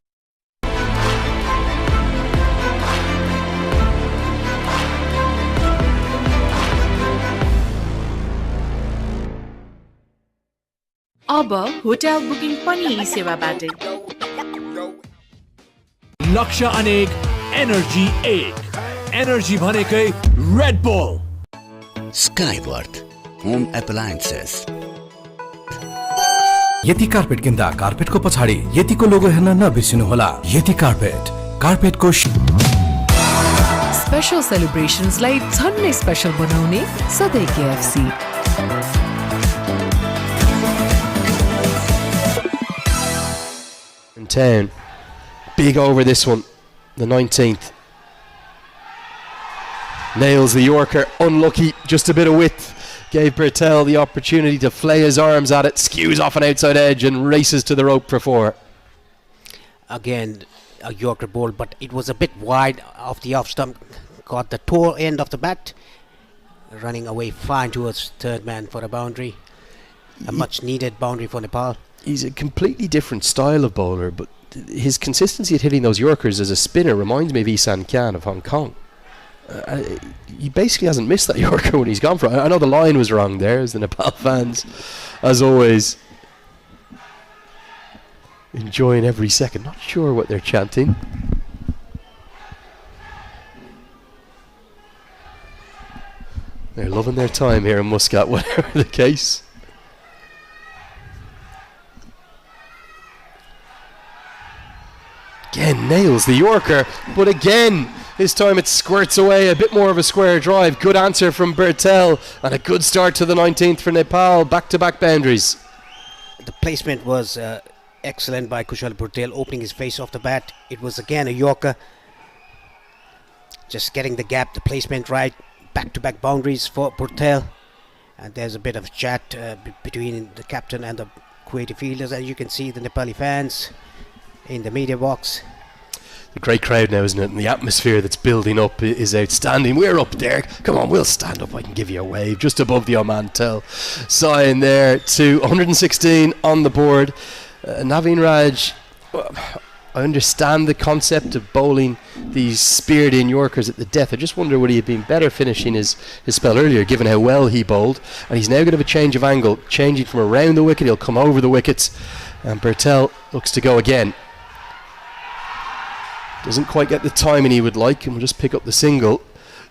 Speaker 7: अब hotel booking पनि यी सेवाबाटै
Speaker 3: लक्ष्य अनेक energy 1 energy भनेकै Red bull
Speaker 13: Skyworth Home Appliances.
Speaker 8: यति carpet किन्दा कार्पेटको पछाडि यतिको लोगो हेर्न नबिर्सिनुहोला। यति कार्पेटको
Speaker 12: स्पेशल सेलिब्रेशन्सलाई झन्नै स्पेशल बनाउने सधैँ KFC।
Speaker 2: Town. Big over this one, the 19th. Nails the Yorker, unlucky, just a bit of width. Gave Bertel the opportunity to flay his arms at it, skews off an outside edge and races to the rope for 4.
Speaker 1: Again, a Yorker ball, but it was a bit wide off the off stump. Got the toe end of the bat, running away fine towards third man for a boundary. A much needed boundary for Nepal.
Speaker 2: He's a completely different style of bowler, but his consistency at hitting those Yorkers as a spinner reminds me of Isan Khan of Hong Kong. He basically hasn't missed that Yorker when he's gone for it. I know the line was wrong there, as the Nepal fans, as always, enjoying every second. Not sure what they're chanting. They're loving their time here in Muscat, whatever the case. Again, nails the Yorker, but again, this time it squirts away, a bit more of a square drive. Good answer from Bertel, and a good start to the 19th for Nepal. Back-to-back boundaries.
Speaker 1: The placement was excellent by Kushal Purtel, opening his face off the bat. It was again a Yorker. Just getting the gap, the placement right. Back-to-back boundaries for Purtel. And there's a bit of chat between the captain and the Kuwaiti fielders. As you can see, the Nepali fans in the media box.
Speaker 2: A great crowd now, isn't it? And the atmosphere that's building up is outstanding. We're up there. Come on, we'll stand up. I can give you a wave. Just above the Omantel sign there to 116 on the board. Naveen Raj, I understand the concept of bowling these speared in Yorkers at the death. I just wonder would he have been better finishing his spell earlier, given how well he bowled. And he's now going to have a change of angle, changing from around the wicket. He'll come over the wickets. And Bertel looks to go again. Doesn't quite get the timing he would like, and we'll just pick up the single.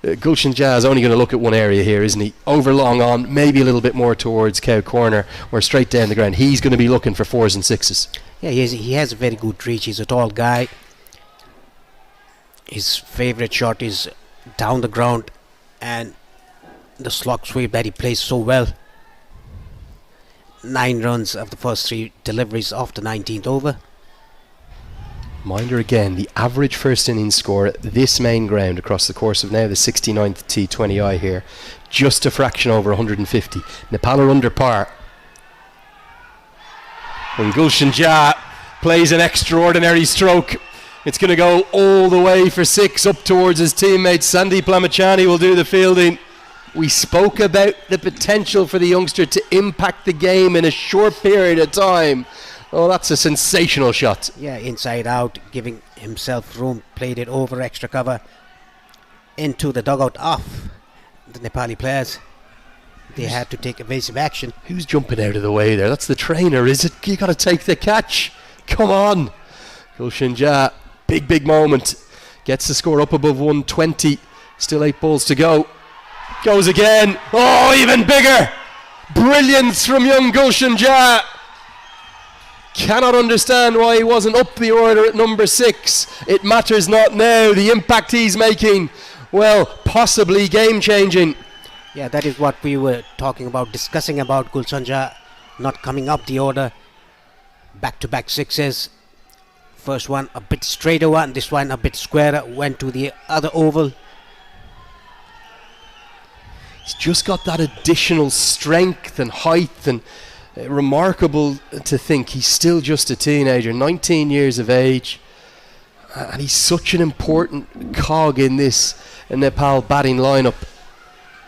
Speaker 2: Gulshan Jazz only going to look at one area here, isn't he? Over long on, maybe a little bit more towards Cow Corner, or straight down the ground. He's going to be looking for 4s and 6s.
Speaker 1: Yeah, he has a very good reach. He's a tall guy. His favourite shot is down the ground, and the slog sweep that he plays so well. 9 runs of the first 3 deliveries off the 19th over.
Speaker 2: Reminder again, the average first innings score at this main ground across the course of now the 69th T20I here, just a fraction over 150. Nepal are under par. And Gulshan Jha plays an extraordinary stroke. It's going to go all the way for 6 up towards his teammate. Sandeep Lamachani will do the fielding. We spoke about the potential for the youngster to impact the game in a short period of time. Oh, that's a sensational shot.
Speaker 1: Yeah, inside out, giving himself room, played it over extra cover into the dugout off the Nepali players. They had to take evasive action.
Speaker 2: Who's jumping out of the way there? That's the trainer, is it? You got to take the catch. Come on. Gulshan Jha, big moment. Gets the score up above 120. Still 8 balls to go. Goes again. Oh, even bigger. Brilliance from young Gulshan Jha. Cannot understand why he wasn't up the order at number 6. It matters not now. The impact he's making, well, possibly game-changing.
Speaker 1: Yeah, that is what we were talking about, discussing about Gulshan Jha not coming up the order. Back-to-back 6s. First one a bit straighter one, this one a bit squarer, went to the other oval.
Speaker 2: He's just got that additional strength and height, and remarkable to think he's still just a teenager, 19 years of age, and he's such an important cog in this Nepal batting lineup.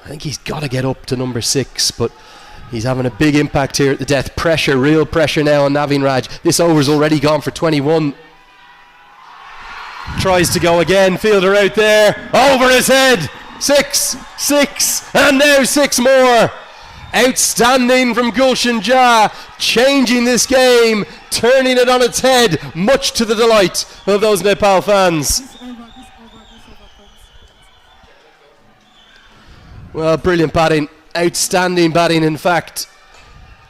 Speaker 2: I think he's got to get up to number 6, but he's having a big impact here at the death. Pressure, real pressure now on Naveen Raj. This over's already gone for 21. Tries to go again, fielder out there, over his head. 6, and now 6 more. Outstanding from Gulshan Jha, changing this game, turning it on its head, much to the delight of those Nepal fans. Well, brilliant batting, outstanding batting in fact.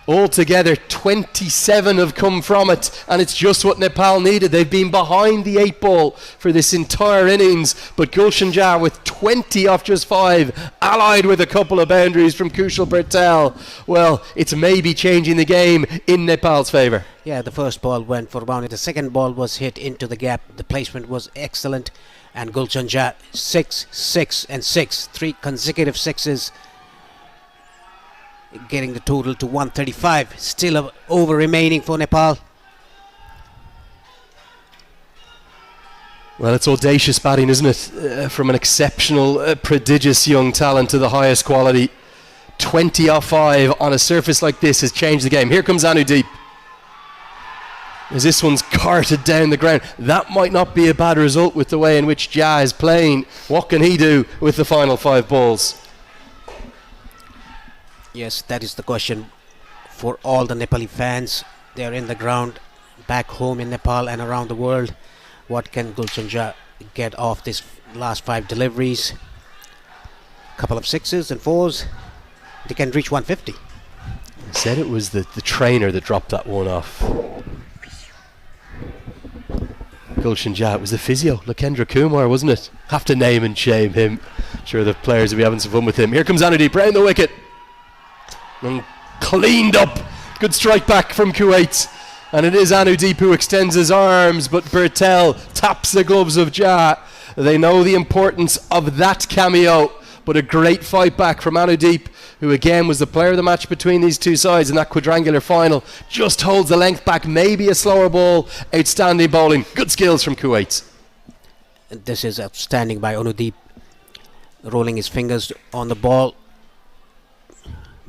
Speaker 2: Altogether, 27 have come from it, and it's just what Nepal needed. They've been behind the 8 ball for this entire innings, but Gulshan Jha with 20 off just 5, allied with a couple of boundaries from Kushal Bertel. Well, it's maybe changing the game in Nepal's favour.
Speaker 1: Yeah, the first ball went for a boundary. The second ball was hit into the gap. The placement was excellent, and Gulshan Jha 6, 6 and 6, 3 consecutive sixes, getting the total to 135. Still a over remaining for Nepal.
Speaker 2: Well, it's audacious batting, isn't it? From an exceptional, prodigious young talent to the highest quality. 20 off 5 on a surface like this has changed the game. Here comes Anudeep. As this one's carted down the ground. That might not be a bad result with the way in which Jha is playing. What can he do with the final 5 balls?
Speaker 1: Yes, that is the question for all the Nepali fans. They are in the ground back home in Nepal and around the world. What can Gulshan Jha get off this last 5 deliveries? Couple of 6s and 4s. They can reach 150.
Speaker 2: I said it was the trainer that dropped that one off. Gulshan Jha, it was the physio, Lakendra Kumar, wasn't it? Have to name and shame him. Sure, the players will be having some fun with him. Here comes Anudeep round the wicket. And cleaned up. Good strike back from Kuwait. And it is Anudeep who extends his arms, but Bertel taps the gloves of Jha. They know the importance of that cameo, but a great fight back from Anudeep, who again was the player of the match between these two sides in that quadrangular final. Just holds the length back, maybe a slower ball. Outstanding bowling. Good skills from Kuwait.
Speaker 1: This is outstanding by Anudeep, rolling his fingers on the ball.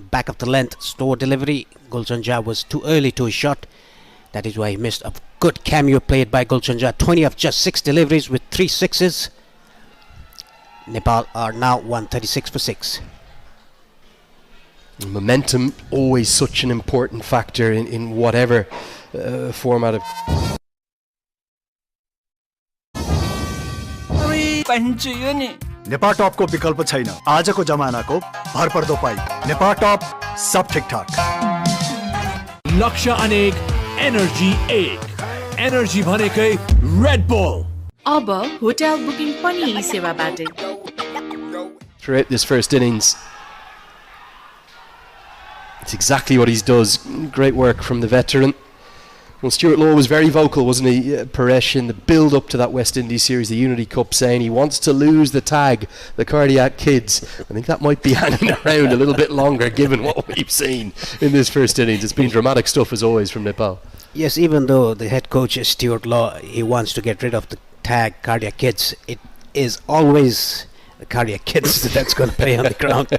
Speaker 1: Back of the length, slow delivery. Gulshan Jha was too early to his shot. That is why he missed. A good cameo played by Gulshan Jha. 20 of just 6 deliveries with 3 6s. Nepal are now 136 for 6.
Speaker 2: Momentum, always such an important factor in whatever format of...
Speaker 6: Nepal टपको विकल्प छैन आजको जमानाको भरपर्दो pipe Nepal टप सब ठिकठाक
Speaker 3: लक्ष्य अनेक energy 1 energy भनेकै Red bull
Speaker 7: अब होटल बुकिङ पनि यी सेवाबाटै
Speaker 2: Throughout this first innings, it's exactly what he does. Great work from the veteran. Well, Stuart Law was very vocal, wasn't he, Paresh, in the build-up to that West Indies series, the Unity Cup, saying he wants to lose the tag, the cardiac kids. I think that might be hanging around a little bit longer, given what we've seen in this first innings. It's been dramatic stuff, as always, from Nepal.
Speaker 1: Yes, even though the head coach is Stuart Law, he wants to get rid of the tag, cardiac kids. It is always the cardiac kids that's going to play on the ground.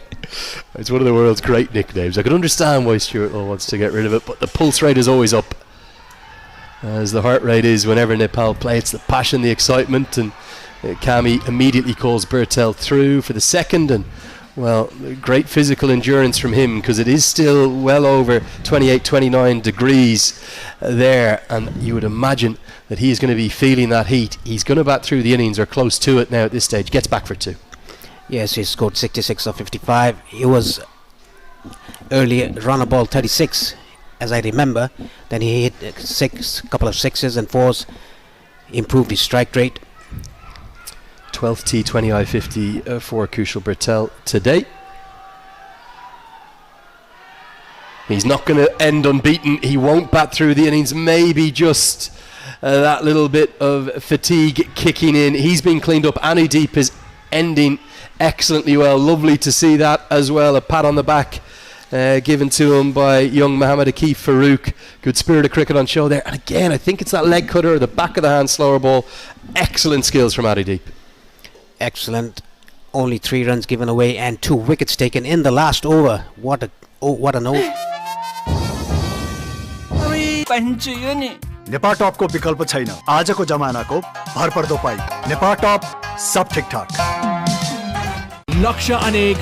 Speaker 2: It's one of the world's great nicknames. I can understand why Stuart Law wants to get rid of it, but the pulse rate is always up, as the heart rate is whenever Nepal play. It's the passion, the excitement, and Kami immediately calls Bertel through for the second, and well, great physical endurance from him, because it is still well over 28-29 degrees there, and you would imagine that he's going to be feeling that heat. He's going to bat through the innings, or close to it now at this stage. Gets back for 2.
Speaker 1: Yes, he scored 66 of 55. He was earlier run a ball 36, as I remember. Then he hit couple of 6s and 4s, improved his strike rate.
Speaker 2: 12th T20 I-50 for Kushal Bertel today. He's not going to end unbeaten. He won't bat through the innings. Maybe just that little bit of fatigue kicking in. He's been cleaned up. Anudeep is ending excellently well. Lovely to see that as well. A pat on the back given to him by young Mohammad Akif Farouk. Good spirit of cricket on show there. And again, I think it's that leg cutter or the back of the hand slower ball. Excellent skills from Anudeep.
Speaker 1: Excellent. Only 3 runs given away and 2 wickets taken in the last over. What an over.
Speaker 6: Nepal टपको विकल्प छैन आजको जमानाको भरपर्दो pipe Nepal टप सब ठिकठाक
Speaker 3: लक्ष्य अनेक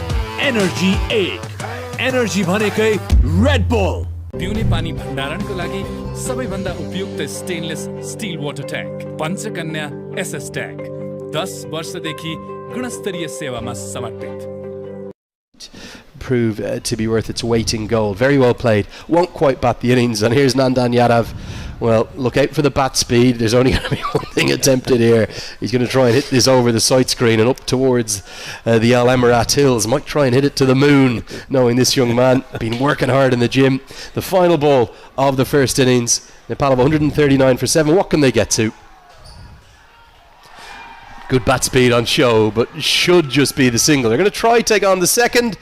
Speaker 3: energy 1 energy भनेकै Red Bull
Speaker 4: पिउने पानी भण्डारणको लागि सबैभन्दा उपयुक्त stainless steel water tank Panchakanya SS tank 10 वर्षदेखि गुणस्तरीय सेवामा समर्पित.
Speaker 2: prove to be worth its weight in gold. Very well played. Won't quite bat the innings. And here's Nandan Yadav. Well, look out for the bat speed. There's only going to be one thing attempted here. He's going to try and hit this over the sight screen and up towards the Al Emirat Hills. Might try and hit it to the moon, knowing this young man. Been working hard in the gym. The final ball of the first innings. Nepal have 139 for 7. What can they get to? Good bat speed on show, but should just be the single. They're going to try take on the second,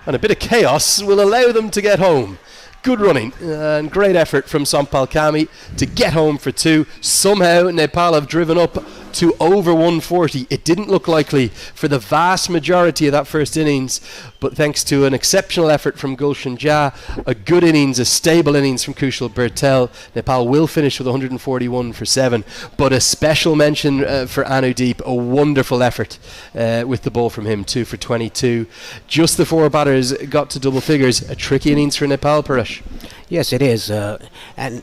Speaker 2: and a bit of chaos will allow them to get home. Good running and great effort from Sampal Kami to get home for 2. Somehow Nepal have driven up to over 140. It didn't look likely for the vast majority of that first innings, but thanks to an exceptional effort from Gulshan Jha, a good innings, a stable innings from Kushal Bertel, Nepal will finish with 141 for 7. But a special mention for Anudeep, a wonderful effort with the ball from him, 2 for 22. Just the 4 batters got to double figures. A tricky innings for Nepal, Paresh.
Speaker 1: Yes, it is. And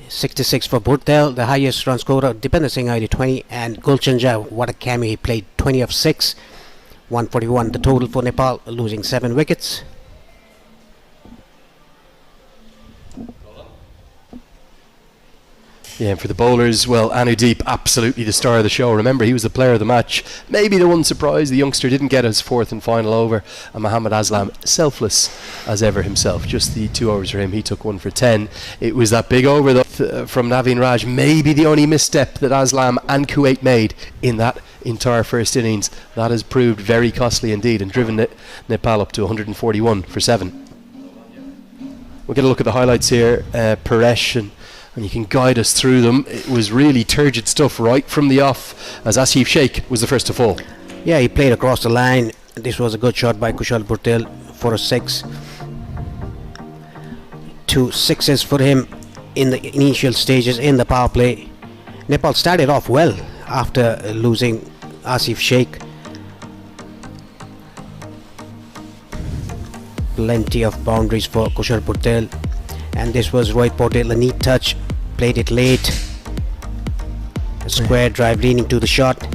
Speaker 1: 66 for Burtel, the highest run scorer. Dipender Singh ID 20, and Gulshan Jha, what a cameo, he played 20 of 6, 141 the total for Nepal, losing 7 wickets.
Speaker 2: Yeah, and for the bowlers, well, Anudeep, absolutely the star of the show. Remember, he was the player of the match. Maybe the one surprise, the youngster didn't get his 4th and final over. And Mohammad Aslam, selfless as ever himself. Just the 2 overs for him. He took 1 for 10. It was that big over, though, from Naveen Raj. Maybe the only misstep that Aslam and Kuwait made in that entire first innings. That has proved very costly indeed and driven Nepal up to 141 for 7. We'll get a look at the highlights here. Paresh, and you can guide us through them. It was really turgid stuff right from the off, as Asif Sheikh was the first to fall.
Speaker 1: Yeah, he played across the line. This was a good shot by Kushal Burtel for a 6. 2 sixes for him in the initial stages in the power play. Nepal started off well after losing Asif Sheikh. Plenty of boundaries for Kushal Burtel. And this was Rohit Patel, a neat touch, played it late. A square drive leaning to the shot.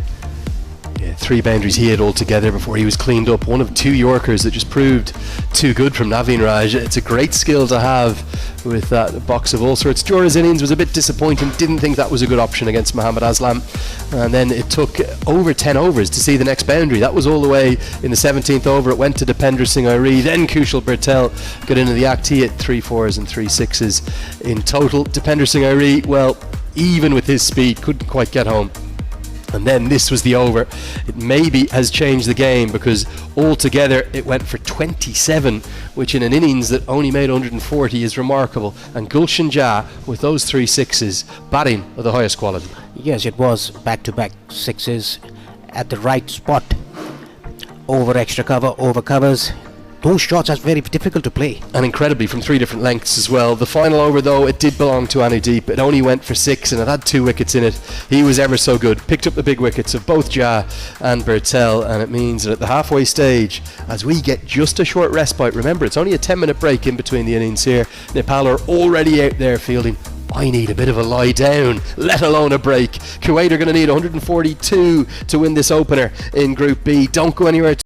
Speaker 2: Yeah, 3 boundaries he had altogether before he was cleaned up. One of 2 Yorkers that just proved too good from Naveen Raj. It's a great skill to have with that box of all sorts. Jora's innings was a bit disappointing. Didn't think that was a good option against Mohammad Aslam. And then it took over 10 overs to see the next boundary. That was all the way in the 17th over. It went to Dipender Singh Airi. Then Kushal Bertel got into the act. He hit 3 4s and 3 6s in total. Dipender Singh Airi, well, even with his speed, couldn't quite get home. And then this was the over. It maybe has changed the game, because altogether it went for 27, which in an innings that only made 140 is remarkable. And Gulshan Jha, with those 3 6s, batting of the highest quality.
Speaker 1: Yes, it was back-to-back 6s at the right spot. Over extra cover, over covers. Those shots are very difficult to play.
Speaker 2: And incredibly from 3 different lengths as well. The final over, though, it did belong to Anudeep. It only went for 6 and it had 2 wickets in it. He was ever so good. Picked up the big wickets of both Jha and Bertel, and it means that at the halfway stage, as we get just a short respite, remember it's only a 10-minute break in between the innings here, Nepal are already out there fielding. I need a bit of a lie down, let alone a break. Kuwait are going to need 142 to win this opener in Group B. Don't go anywhere.